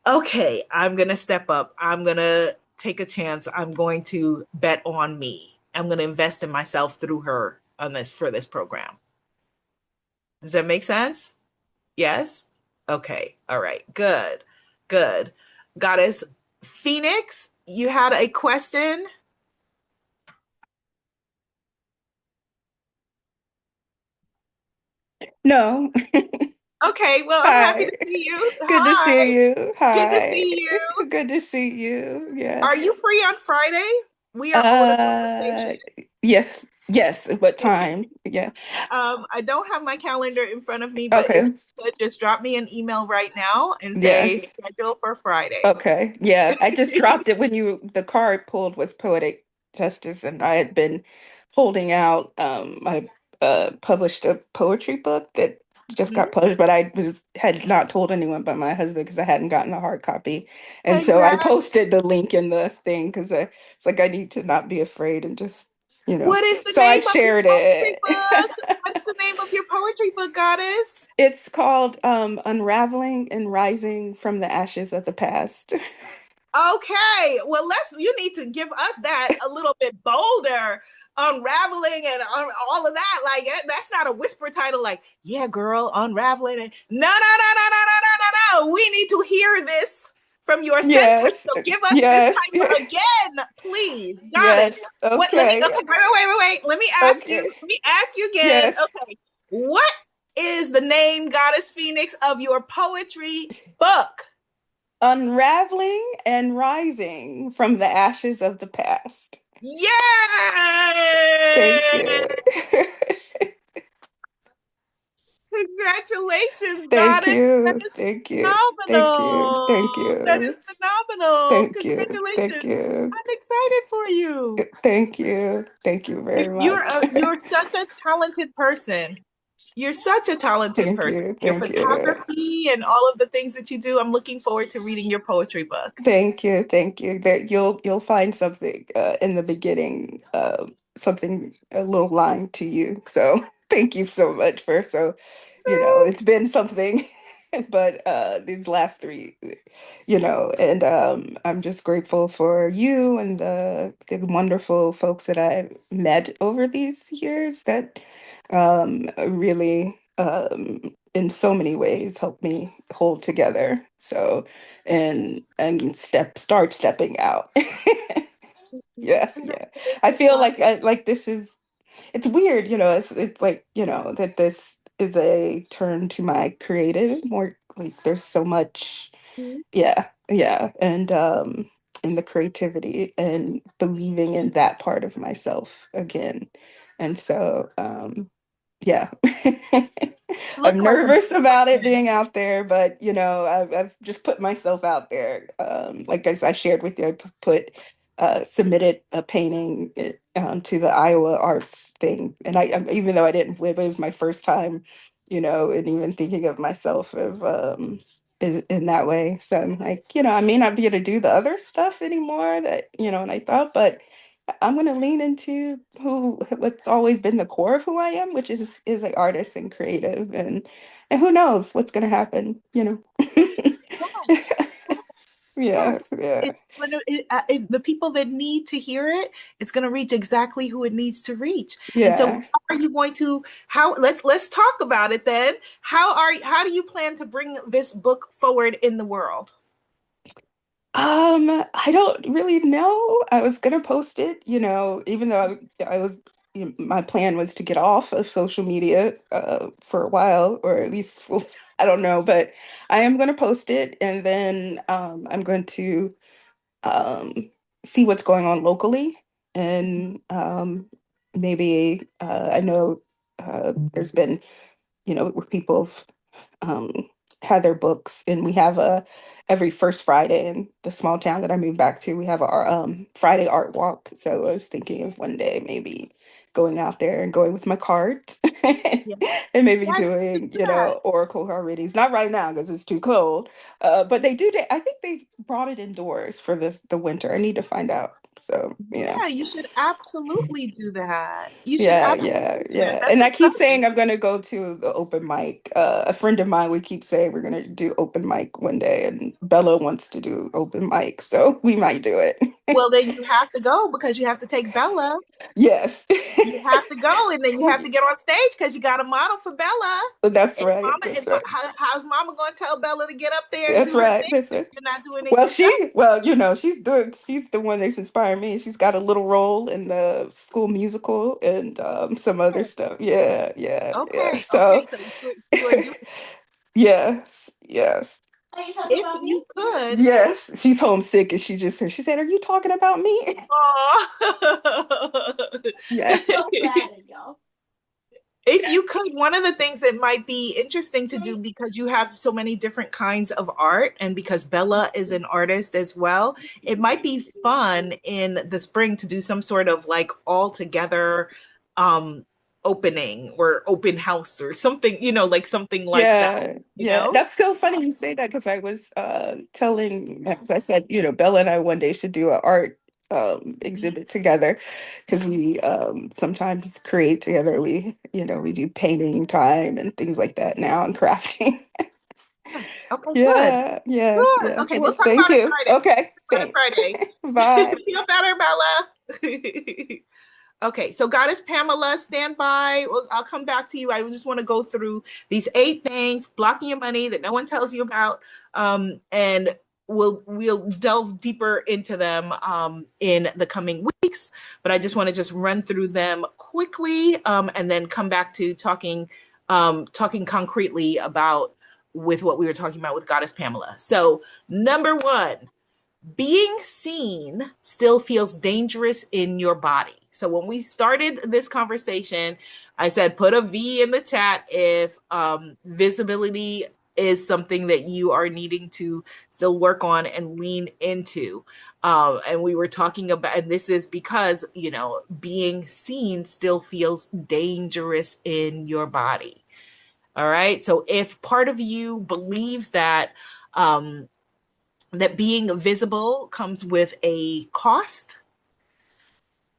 okay, I'm going to step up. I'm going to take a chance. I'm going to bet on me. I'm going to invest in myself through her for this program. Does that make sense? Yes? Okay. All right. Good. Good. Goddess Phoenix, you had a question? No. Okay. Well, I'm happy Hi. to see you. Good to Hi. see you. Good to Hi. see you. Good to see you. Yeah. Are you free on Friday? We are owed a Uh, conversation. yes. Yes. What time? Yeah. I don't have my calendar in front of me, but if you Okay. could just drop me an email right now and say Yes. schedule for Friday. Okay. Yeah. I just dropped it when the card pulled was Poetic Justice, and I had been holding out. I published a poetry book that just got Mhm. published, but I had not told anyone but my husband because I hadn't gotten a hard copy. And so I Congrats. posted the link in the thing because it's like I need to not be afraid and just, What is the So I name of your shared poetry it. book? What's the name of your poetry book, Goddess? It's called Unraveling and Rising from the Ashes of the Past. Okay, well, you need to give us that a little bit bolder, unraveling and all of that. Like that's not a whisper title. Like, yeah, girl, unraveling. And no, no, no, no, no, no, no, no, no. We need to hear this from your sentence. Yes. So give us this Yes. title again, please, Goddess. Yes. What? Let me. Okay. Okay, wait. Let me ask you. Okay. Let me ask you again. Yes. Okay, what is the name, Goddess Phoenix, of your poetry book? Unraveling and rising from the ashes of the past. Thank Yay! you. Congratulations, Thank Goddess. That you. is Thank you. Thank you. phenomenal. Thank That is you. phenomenal. Thank you. Thank Congratulations. you. I'm excited for you. Thank you. Thank you very You're much. a, you're such a talented person. You're such a talented Thank person. you. Your Thank you. photography and all of the things that you do. I'm looking forward to reading your poetry book. Thank you. Thank you. That you'll find something in the beginning, something a little line to you. So thank you so much for it's been something, but these last three, and I'm just grateful for you and the wonderful folks that I've met over these years that really in so many ways helped me hold together. So and start stepping out. Yeah, yeah. I Congratulations, feel God. like this is it's weird, it's like, that this is a turn to my creative more, like there's so much, yeah, yeah, and in the creativity and believing in that part of myself again. And so yeah. Look I'm like a nervous about it brilliant. being out there, but I've just put myself out there. Like as I shared with you, I submitted a painting to the Iowa Arts thing, and even though I didn't win, it was my first time, and even thinking of myself of in that way. So I'm like, I may not be able to do the other stuff anymore that and I thought, but I'm gonna lean into what's always been the core of who I am, which is an artist and creative, and who knows what's gonna happen, Yes. Yeah, yeah, The people that need to hear it, it's going to reach exactly who it needs to reach. And so, yeah. how are you going to? How let's talk about it then. How do you plan to bring this book forward in the world? I don't really know. I was gonna post it, even though my plan was to get off of social media for a while, or at least I don't know, but I am gonna post it, and then I'm going to um, see what's going on locally, and maybe I know there's been, where people have um, had their books, and we have a every first Friday in the small town that I moved back to. We have our Friday art walk. So I was thinking of one day maybe going out there and going with my cards Yeah. and maybe Yes, doing, do that. oracle card readings. Not right now because it's too cold. But I think they brought it indoors for the winter. I need to find out. So yeah. Yeah, you should absolutely do that. You should Yeah, absolutely yeah, do that. yeah. That's And I keep exciting. saying I'm gonna go to the open mic. A friend of mine, we keep saying we're gonna do open mic one day, and Bella wants to do open mic, so we might do it. Well, then you have to go because you have to take Bella. Yes. You have to go, and then you have to get on stage because you got a model for Bella. That's And right. Mama, That's right. how's Mama going to tell Bella to get up there and That's do her right. thing That's if right. you're not doing it Well, yourself? she's the one that's inspired me. She's got a little role in the school musical and some other stuff. Yeah, yeah, yeah. Okay, okay. So So you are doing. yes, yes. If you could, Yes, she's homesick and she said, "Are you talking about me?" oh, Yes. if you could, one of the things that might be interesting to do because you have so many different kinds of art, and because Bella is an artist as well, it might be fun in the spring to do some sort of like all together um, opening or open house or something, like something like that, Yeah, you yeah. know? That's so funny you say that because I was telling, as I said, Bella and I one day should do an art exhibit together because we sometimes create together. We do painting time and things like that now and crafting. Okay, good. Yeah, yes, Good. yes. Okay, we'll Well, talk thank about it you. Friday. Okay, Talk about it thanks. Friday. Bye. Feel better, Bella. Okay, so Goddess Pamela, stand by. I'll come back to you. I just want to go through these 8 things, blocking your money that no one tells you about, and we'll delve deeper into them in the coming weeks. But I just want to just run through them quickly, and then come back to talking concretely about with what we were talking about with Goddess Pamela. So number one, being seen still feels dangerous in your body. So when we started this conversation, I said put a V in the chat if visibility is something that you are needing to still work on and lean into. And we were talking about, and this is because, being seen still feels dangerous in your body. All right. So if part of you believes that being visible comes with a cost,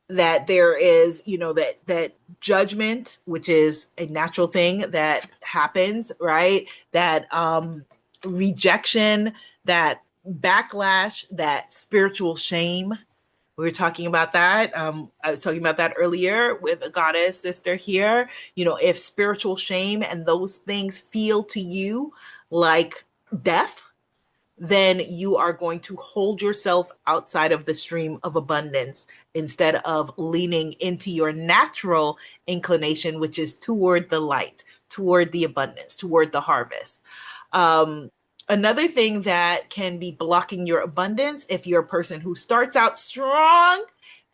that there is, that judgment, which is a natural thing that happens, right? That rejection, that backlash, that spiritual shame. We were talking about that. I was talking about that earlier with a goddess sister here. If spiritual shame and those things feel to you like death, then you are going to hold yourself outside of the stream of abundance instead of leaning into your natural inclination, which is toward the light, toward the abundance, toward the harvest. Um, Another thing that can be blocking your abundance, if you're a person who starts out strong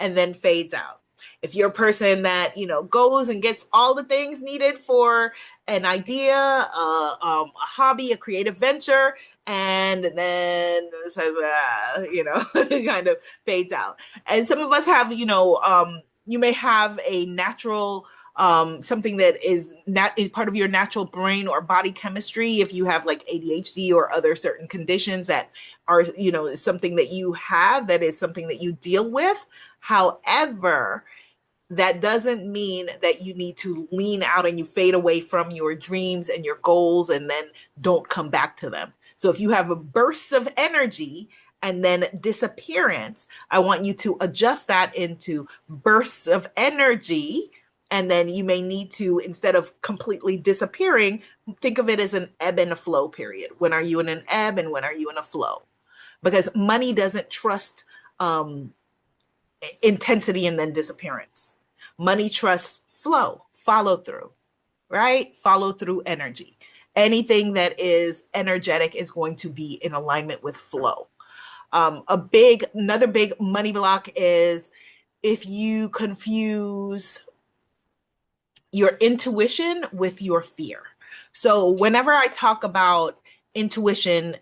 and then fades out. If you're a person that goes and gets all the things needed for an idea, a hobby, a creative venture, and then says, kind of fades out. And some of us have, you may have a natural something that is not part of your natural brain or body chemistry. If you have like ADHD or other certain conditions that are, something that you have, that is something that you deal with. However, that doesn't mean that you need to lean out and you fade away from your dreams and your goals and then don't come back to them. So if you have a burst of energy and then disappearance, I want you to adjust that into bursts of energy. And then you may need to, instead of completely disappearing, think of it as an ebb and a flow period. When are you in an ebb and when are you in a flow? because money doesn't trust intensity and then disappearance. Money trusts flow, follow through, right? Follow through energy. Anything that is energetic is going to be in alignment with flow. Another big money block is if you confuse your intuition with your fear. So whenever I talk about intuition,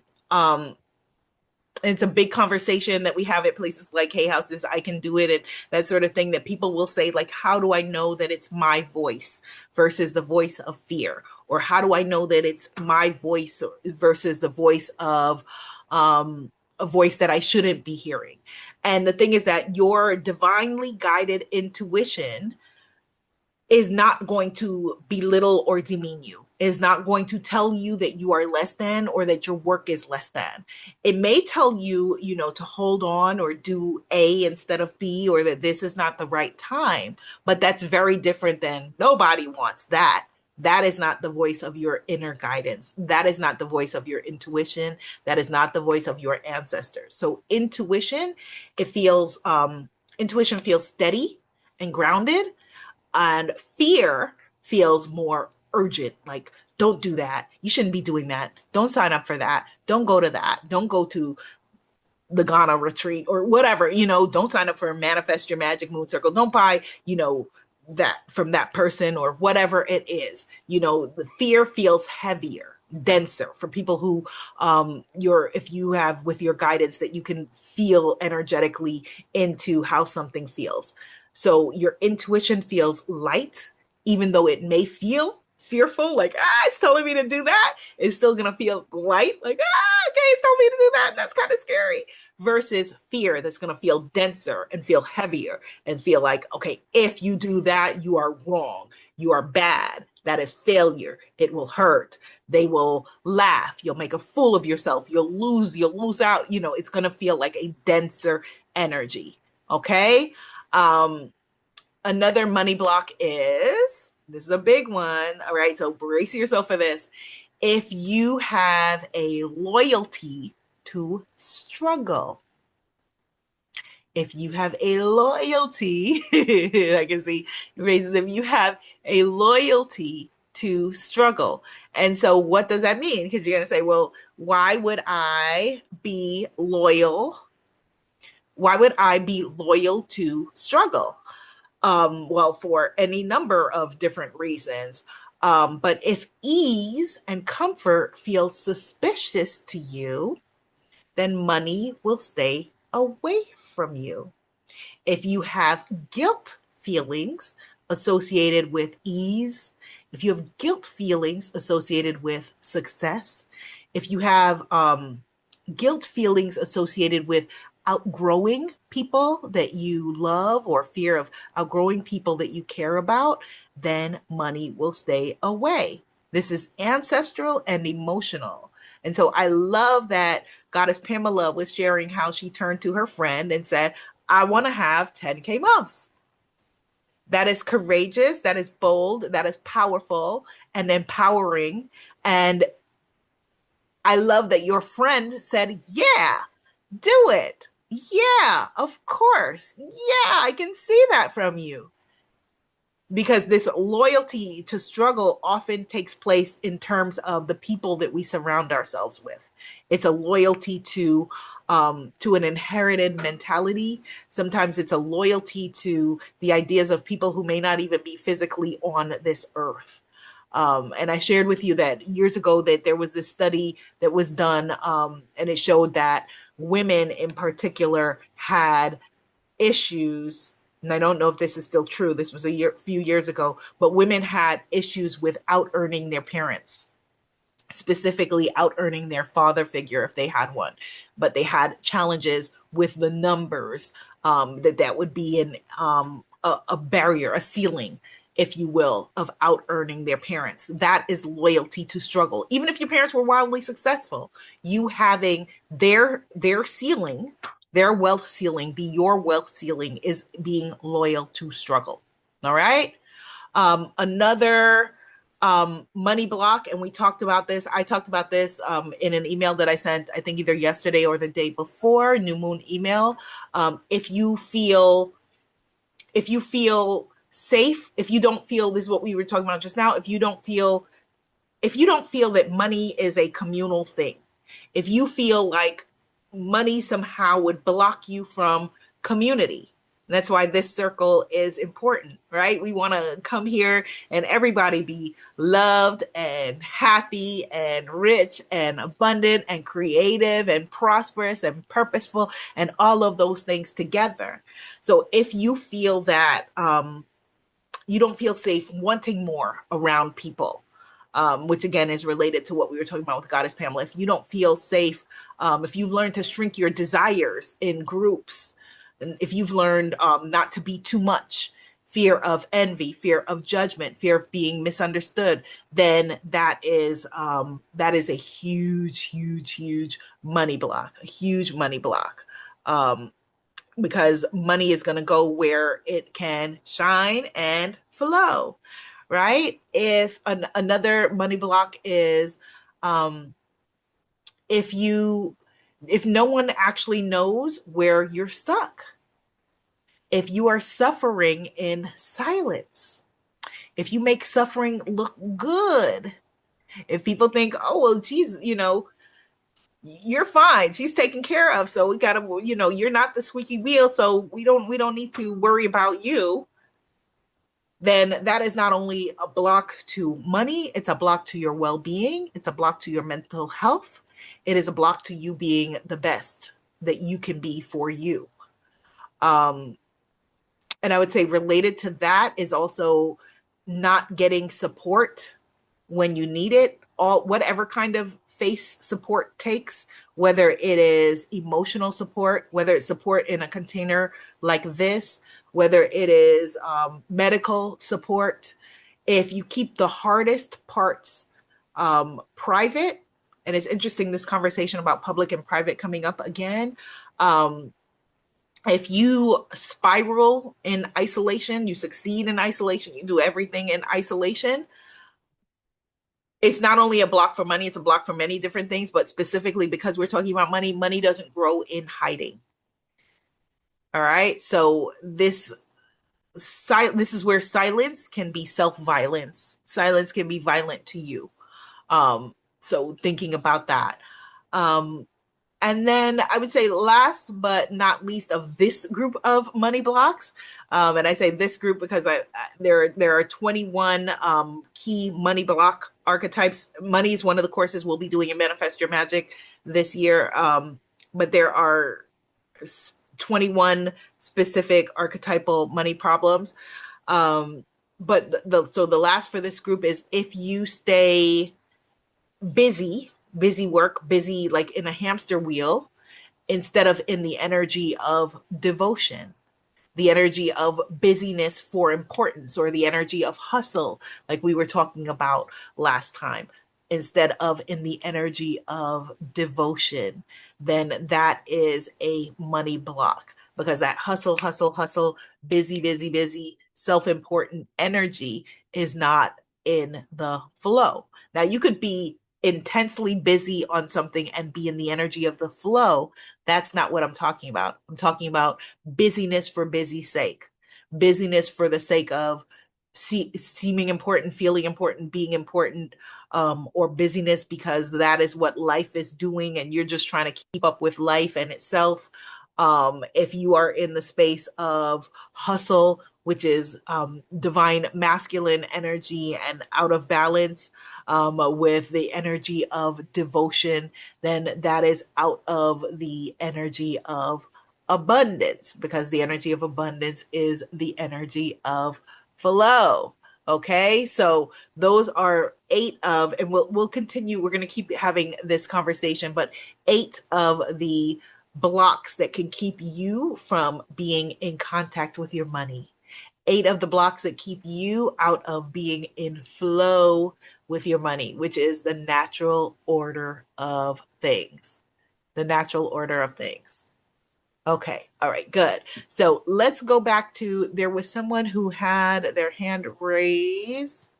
it's a big conversation that we have at places like Hay Houses, I Can Do It, and that sort of thing, that people will say, like, how do I know that it's my voice versus the voice of fear? Or how do I know that it's my voice versus the voice of a voice that I shouldn't be hearing? And the thing is that your divinely guided intuition is not going to belittle or demean you, is not going to tell you that you are less than or that your work is less than. It may tell you, to hold on or do A instead of B, or that this is not the right time, but that's very different than nobody wants that. That is not the voice of your inner guidance. That is not the voice of your intuition. That is not the voice of your ancestors. So intuition feels steady and grounded, and fear feels more urgent, like, don't do that. You shouldn't be doing that. Don't sign up for that. Don't go to that. Don't go to the Ghana retreat or whatever, don't sign up for Manifest Your Magic Moon Circle. Don't buy, that from that person or whatever it is. The fear feels heavier, denser for people who if you have with your guidance that you can feel energetically into how something feels. So your intuition feels light, even though it may feel fearful, like, it's telling me to do that. It's still going to feel light, like, okay, it's telling me to do that. That's kind of scary. Versus fear that's going to feel denser and feel heavier and feel like, okay, if you do that, you are wrong. You are bad. That is failure. It will hurt. They will laugh. You'll make a fool of yourself. You'll lose out. It's going to feel like a denser energy. Okay. Another money block is, this is a big one. All right. So brace yourself for this. If you have a loyalty to struggle, if you have a loyalty, I can see raises, if you have a loyalty to struggle. And so what does that mean? Because you're going to say, well, why would I be loyal? Why would I be loyal to struggle? Well, for any number of different reasons. But if ease and comfort feel suspicious to you, then money will stay away from you. If you have guilt feelings associated with ease, if you have guilt feelings associated with success, if you have guilt feelings associated with outgrowing people that you love or fear of outgrowing people that you care about, then money will stay away. This is ancestral and emotional. And so I love that Goddess Pamela was sharing how she turned to her friend and said, I want to have 10K months. That is courageous, that is bold, that is powerful and empowering. And I love that your friend said, yeah, do it. Yeah, of course. Yeah, I can see that from you. Because this loyalty to struggle often takes place in terms of the people that we surround ourselves with. It's a loyalty to an inherited mentality. Sometimes it's a loyalty to the ideas of people who may not even be physically on this earth. And I shared with you that years ago that there was this study that was done, and it showed that women in particular had issues, and I don't know if this is still true, this was a few years ago, but women had issues with out-earning their parents, specifically out-earning their father figure if they had one. But they had challenges with the numbers, that would be in a barrier, a ceiling, if you will, of out-earning their parents. That is loyalty to struggle. Even if your parents were wildly successful, you having their ceiling, their wealth ceiling, be your wealth ceiling, is being loyal to struggle. All right. Another money block, and we talked about this. I talked about this in an email that I sent, I think either yesterday or the day before, new moon email. If you feel safe, if you don't feel, this is what we were talking about just now, if you don't feel that money is a communal thing, if you feel like money somehow would block you from community, and that's why this circle is important, right? We want to come here and everybody be loved and happy and rich and abundant and creative and prosperous and purposeful and all of those things together. So if you feel that you don't feel safe wanting more around people, which again is related to what we were talking about with Goddess Pamela. If you don't feel safe, if you've learned to shrink your desires in groups, and if you've learned not to be too much, fear of envy, fear of judgment, fear of being misunderstood, then that is a huge, huge, huge money block, a huge money block. Because money is going to go where it can shine and flow, right? If another money block is if no one actually knows where you're stuck, if you are suffering in silence, if you make suffering look good, if people think, oh well, geez, you're fine, she's taken care of, so we gotta, you're not the squeaky wheel, so we don't need to worry about you, then that is not only a block to money, it's a block to your well-being, it's a block to your mental health, it is a block to you being the best that you can be for you. And I would say related to that is also not getting support when you need it, whatever kind of face support takes, whether it is emotional support, whether it's support in a container like this, whether it is medical support. If you keep the hardest parts private, and it's interesting, this conversation about public and private coming up again. If you spiral in isolation, you succeed in isolation, you do everything in isolation, it's not only a block for money, it's a block for many different things, but specifically because we're talking about money, money doesn't grow in hiding. All right. So this is where silence can be self-violence. Silence can be violent to you. So thinking about that. And then I would say last but not least of this group of money blocks, and I say this group because there are 21 key money block archetypes. Money is one of the courses we'll be doing in Manifest Your Magic this year, but there are 21 specific archetypal money problems. But the last for this group is if you stay busy work, busy like in a hamster wheel, instead of in the energy of devotion, the energy of busyness for importance, or the energy of hustle, like we were talking about last time, instead of in the energy of devotion, then that is a money block, because that hustle, hustle, hustle, busy, busy, busy, self-important energy is not in the flow. Now, you could be intensely busy on something and be in the energy of the flow. That's not what I'm talking about. I'm talking about busyness for busy sake, busyness for the sake of seeming important, feeling important, being important, or busyness because that is what life is doing and you're just trying to keep up with life and itself. If you are in the space of hustle, which is divine masculine energy and out of balance with the energy of devotion, then that is out of the energy of abundance, because the energy of abundance is the energy of flow. Okay, so those are 8 of, and we'll continue. We're going to keep having this conversation, but 8 of the blocks that can keep you from being in contact with your money. 8 of the blocks that keep you out of being in flow with your money, which is the natural order of things. The natural order of things. Okay. All right. Good. So let's go back to, there was someone who had their hand raised.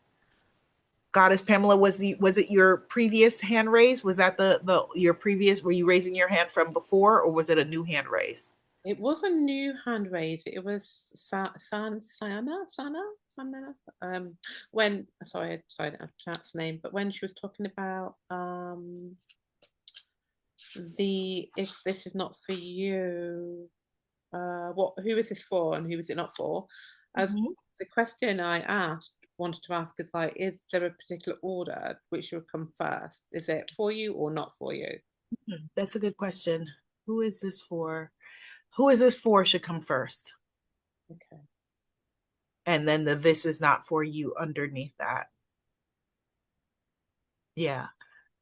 Goddess Pamela, was it your previous hand raise? Was that the your previous? Were you raising your hand from before, or was it a new hand raise? It was a new hand raise. It was Sana. When sorry, I don't pronounce the name, but when she was talking about the if this is not for you, what who is this for and who is it not for? As Mhm. the question I wanted to ask is like, is there a particular order which would come first? Is it for you or not for you? That's a good question. Who is this for? Who is this for should come first. Okay. And then the this is not for you underneath that. Yeah.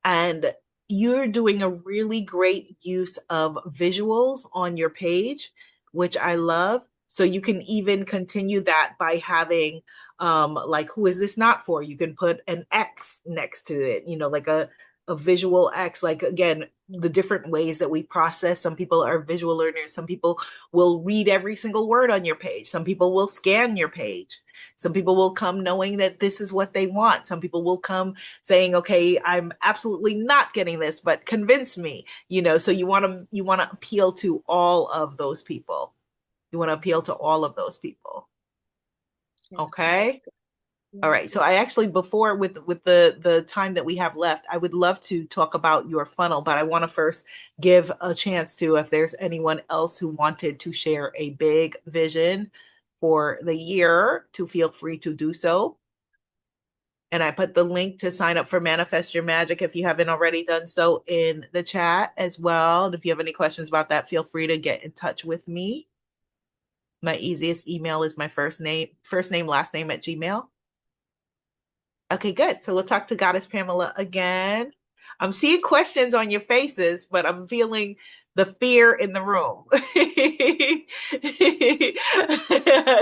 And you're doing a really great use of visuals on your page, which I love. So you can even continue that by having like who is this not for? You can put an X next to it, like a visual X, like again, the different ways that we process. Some people are visual learners, some people will read every single word on your page, some people will scan your page, some people will come knowing that this is what they want, some people will come saying, okay, I'm absolutely not getting this, but convince me, so you want to appeal to all of those people. You want to appeal to all of those people. Yeah. Okay. All Yeah. right. So I actually, before, with the time that we have left, I would love to talk about your funnel, but I want to first give a chance to, if there's anyone else who wanted to share a big vision for the year, to feel free to do so. And I put the link to sign up for Manifest Your Magic if you haven't already done so in the chat as well. And if you have any questions about that, feel free to get in touch with me. My easiest email is my first name, last name at Gmail. Okay, good. So we'll talk to Goddess Pamela again. I'm seeing questions on your faces, but I'm feeling the fear in the room. I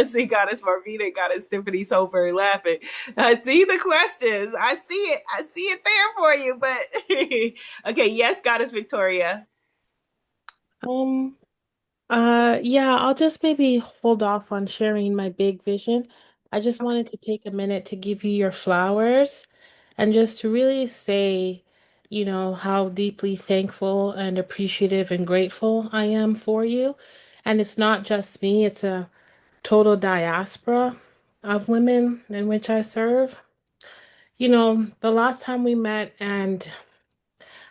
see Goddess Marvina, Goddess Tiffany Sober laughing. I see the questions. I see it. I see it there for you. But okay, yes, Goddess Victoria. Um, yeah, I'll just maybe hold off on sharing my big vision. I just Okay. wanted to take a minute to give you your flowers and just to really say, how deeply thankful and appreciative and grateful I am for you. And it's not just me, it's a total diaspora of women in which I serve. The last time we met and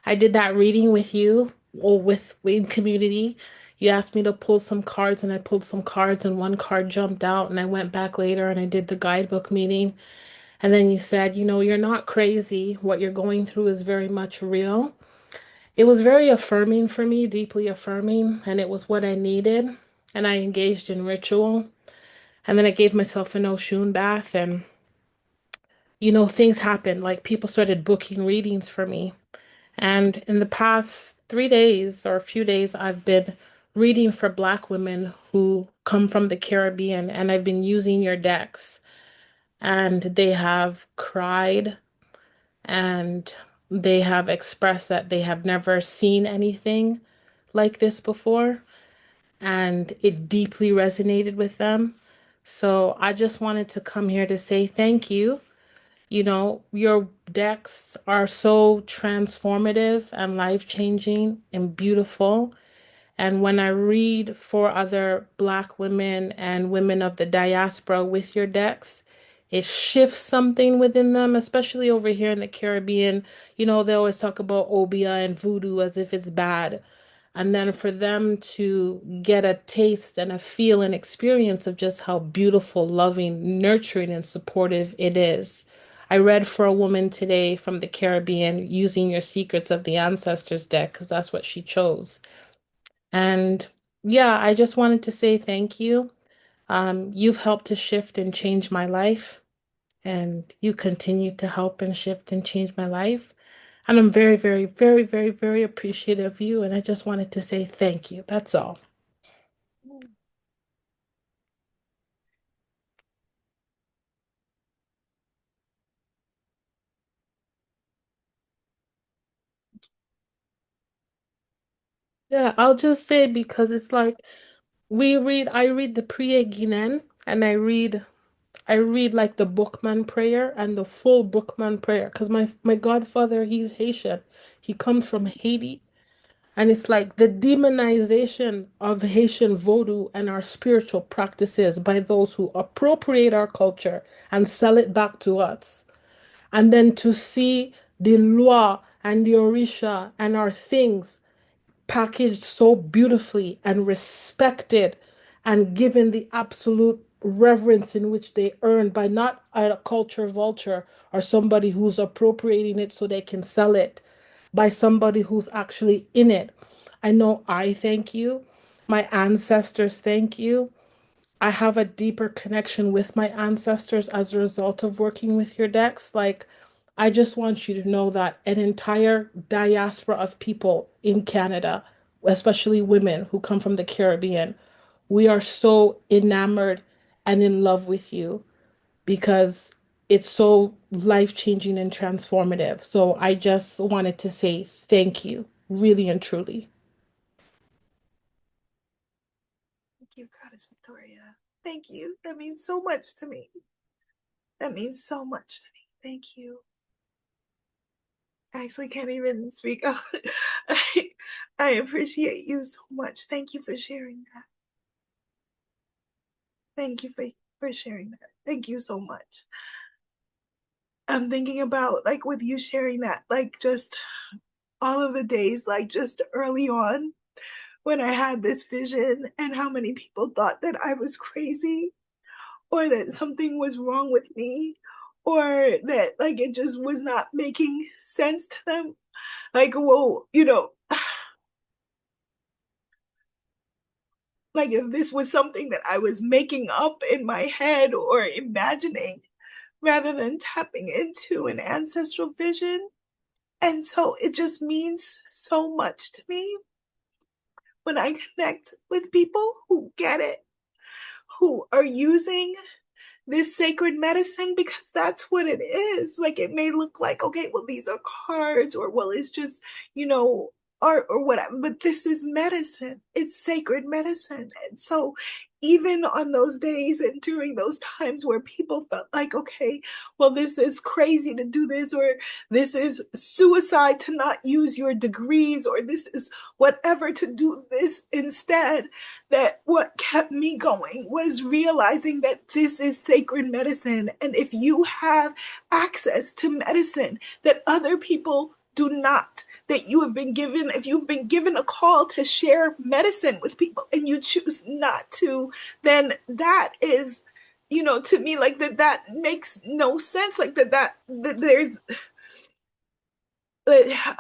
I did that reading with you or with in community. You asked me to pull some cards and I pulled some cards and one card jumped out and I went back later and I did the guidebook meeting. And then you said, you're not crazy. What you're going through is very much real. It was very affirming for me, deeply affirming, and it was what I needed. And I engaged in ritual. And then I gave myself an Oshun bath and things happened. Like people started booking readings for me. And in the past 3 days or a few days, I've been reading for Black women who come from the Caribbean, and I've been using your decks. And they have cried and they have expressed that they have never seen anything like this before, and it deeply resonated with them. So I just wanted to come here to say thank you. Your decks are so transformative and life-changing and beautiful. And when I read for other Black women and women of the diaspora with your decks, it shifts something within them, especially over here in the Caribbean. They always talk about obia and voodoo as if it's bad. And then for them to get a taste and a feel and experience of just how beautiful, loving, nurturing, and supportive it is. I read for a woman today from the Caribbean using your Secrets of the Ancestors deck because that's what she chose. And yeah, I just wanted to say thank you. You've helped to shift and change my life, and you continue to help and shift and change my life. And I'm very, very, very, very, very appreciative of you. And I just wanted to say thank you. That's all. Yeah, I'll just say because it's like I read the Priya Guinan and I read like the Bookman prayer and the full Bookman prayer because my godfather, he's Haitian. He comes from Haiti. And it's like the demonization of Haitian voodoo and our spiritual practices by those who appropriate our culture and sell it back to us. And then to see the loi and the orisha and our things packaged so beautifully and respected and given the absolute reverence in which they earn by not a culture vulture or somebody who's appropriating it so they can sell it, by somebody who's actually in it. I know I thank you. My ancestors thank you. I have a deeper connection with my ancestors as a result of working with your decks. Like, I just want you to know that an entire diaspora of people in Canada, especially women who come from the Caribbean, we are so enamored and in love with you because it's so life-changing and transformative. So I just wanted to say thank you, really and truly. Thank you, Goddess Victoria. Thank you. That means so much to me. That means so much to me. Thank you. I actually can't even speak. I appreciate you so much. Thank you for sharing that. Thank you for sharing that. Thank you so much. I'm thinking about like with you sharing that, like just all of the days, like just early on when I had this vision and how many people thought that I was crazy or that something was wrong with me or that like it just was not making sense to them. Like, well, like if this was something that I was making up in my head or imagining rather than tapping into an ancestral vision. And so it just means so much to me when I connect with people who get it, who are using this sacred medicine because that's what it is. Like it may look like, okay, well, these are cards, or well, it's just, art or whatever, but this is medicine. It's sacred medicine. And so even on those days and during those times where people felt like, okay, well, this is crazy to do this, or this is suicide to not use your degrees, or this is whatever to do this instead, that what kept me going was realizing that this is sacred medicine. And if you have access to medicine that other people do not, that you have been given, if you've been given a call to share medicine with people and you choose not to, then that is, to me, like that makes no sense. Like that there's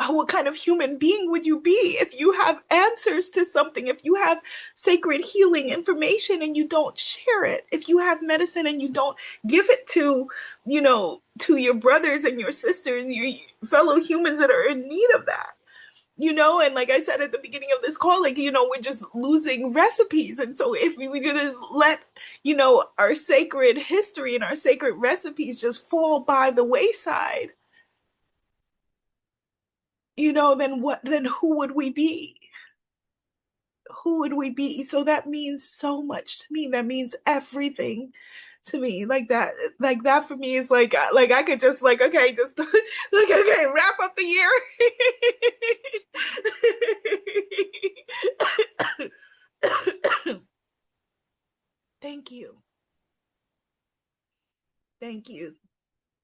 what kind of human being would you be if you have answers to something, if you have sacred healing information and you don't share it, if you have medicine and you don't give it to your brothers and your sisters, your fellow humans that are in need of that? And like I said at the beginning of this call, like, we're just losing recipes. And so if we just let, our sacred history and our sacred recipes just fall by the wayside, then who would we be? Who would we be? So that means so much to me. That means everything to me. Like that for me is like I could just like, okay, just like, okay, wrap up the year. Thank you. Thank you.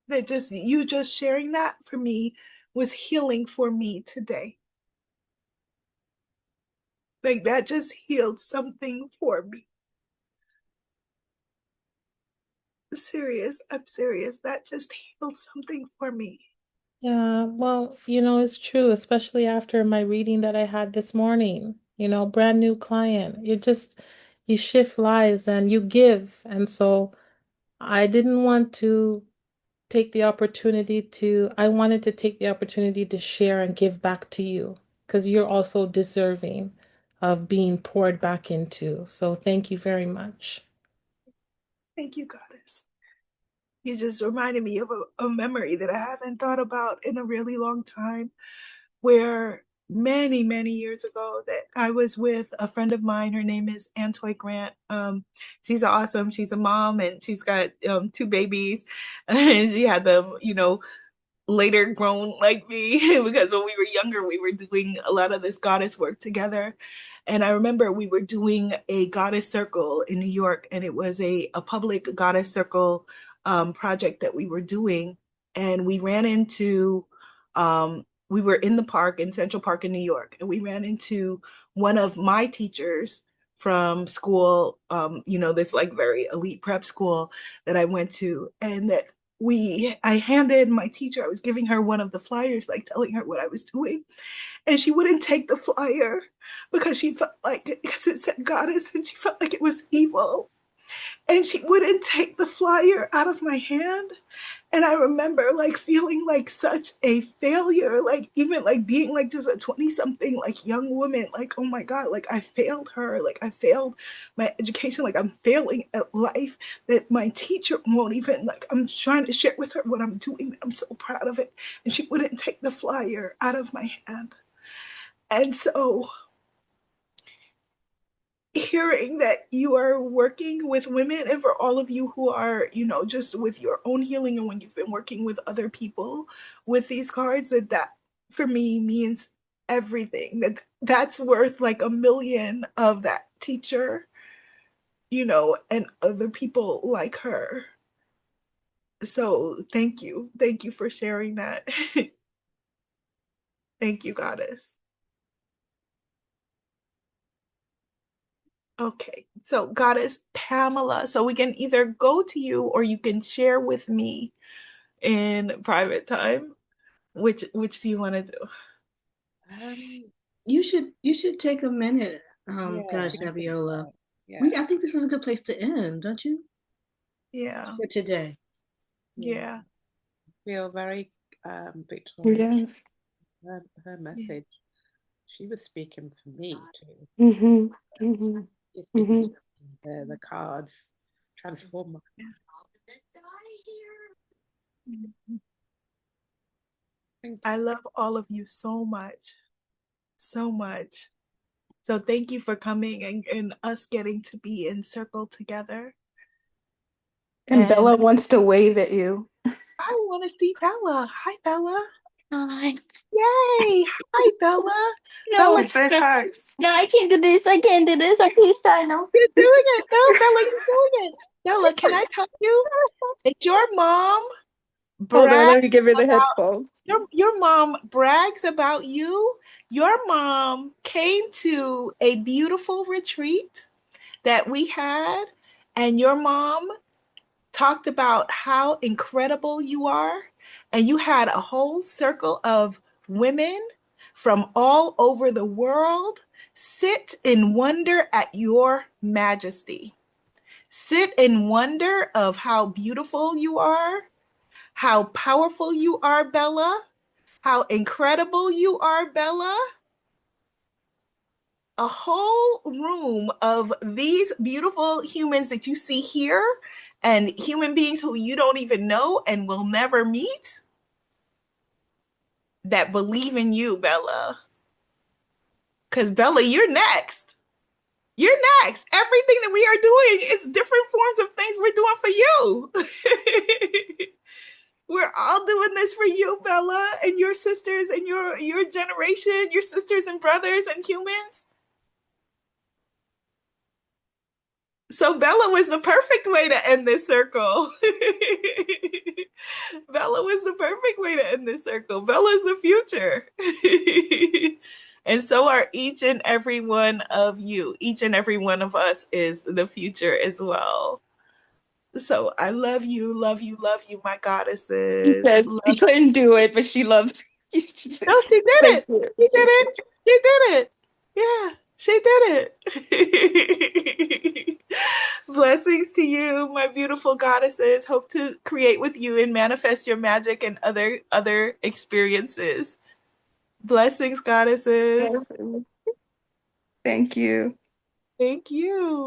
That just you just sharing that for me was healing for me today. Like that just healed something for me. Serious. I'm serious. That just healed something for me. Yeah, well, it's true, especially after my reading that I had this morning. Brand new client. You shift lives and you give. And so I didn't want to I wanted to take the opportunity to share and give back to you because you're also deserving of being poured back into. So thank you very much. Thank you, Goddess. You just reminded me of a memory that I haven't thought about in a really long time, where many, many years ago that I was with a friend of mine. Her name is Antoy Grant. She's awesome. She's a mom and she's got two babies. And she had them, later grown like me because when we were younger, we were doing a lot of this goddess work together. And I remember we were doing a goddess circle in New York, and it was a public goddess circle project that we were doing. And we ran into, we were in the park in Central Park in New York, and we ran into one of my teachers from school, this like very elite prep school that I went to, and that I handed my teacher, I was giving her one of the flyers, like telling her what I was doing. And she wouldn't take the flyer because she felt like, because it said goddess, and she felt like it was evil. And she wouldn't take the flyer out of my hand. And I remember like feeling like such a failure, like even like being like just a 20 something like young woman, like, oh my God, like I failed her, like I failed my education, like I'm failing at life, that my teacher won't even, like, I'm trying to share with her what I'm doing. I'm so proud of it. And she wouldn't take the flyer out of my hand. And so hearing that you are working with women, and for all of you who are, just with your own healing, and when you've been working with other people with these cards, that for me means everything. That's worth like a million of that teacher, and other people like her. So thank you. Thank you for sharing that. Thank you, goddess. Okay, so goddess Pamela, so we can either go to you or you can share with me in private time. Which do you want to do? Um, You should take a minute, yeah, Goddess Abiola. yeah, I think this is a good place to end, don't you? Yeah, For today. yeah. yeah, Feel very victorious. Yes. Her yeah, message. She was speaking for me too. Mm-hmm. Mm-hmm. It's busy Mm-hmm. speaking the cards. Transform my yeah. thank I you. love all of you so much, so much. So thank you for coming and us getting to be in circle together. And And Bella wants to wave at you. I want to see Bella. Hi, Bella. Hi. Yay. Hi, Bella. No, Bella, It says hi. no, I can't do this. I can't do this. I can't start now. you're doing it. No, Bella, you're doing it. Bella, can I tell you that your mom Hold on, brags let me give you the about headphones. your mom brags about you. Your mom came to a beautiful retreat that we had, and your mom talked about how incredible you are, and you had a whole circle of women from all over the world sit in wonder at your majesty. Sit in wonder of how beautiful you are, how powerful you are, Bella, how incredible you are, Bella. A whole room of these beautiful humans that you see here, and human beings who you don't even know and will never meet, that believe in you, Bella. Because, Bella, you're next. You're next. Everything that we are doing is different forms of things we're doing for you. We're all doing this for you, Bella, and your sisters and your generation, your sisters and brothers and humans. So Bella was the perfect way to end this circle. Bella was the perfect way to end this circle. Bella's the future. And so are each and every one of you. Each and every one of us is the future as well. So I love you, love you, love you, my She goddesses. said she couldn't do it, but she loves you. She said, No, she did thank it. you. She did Thank you. it. She did it. Yeah, she did it. Blessings to you, my beautiful goddesses. Hope to create with you and manifest your magic and other experiences. Blessings, goddesses. Thank you. Thank you.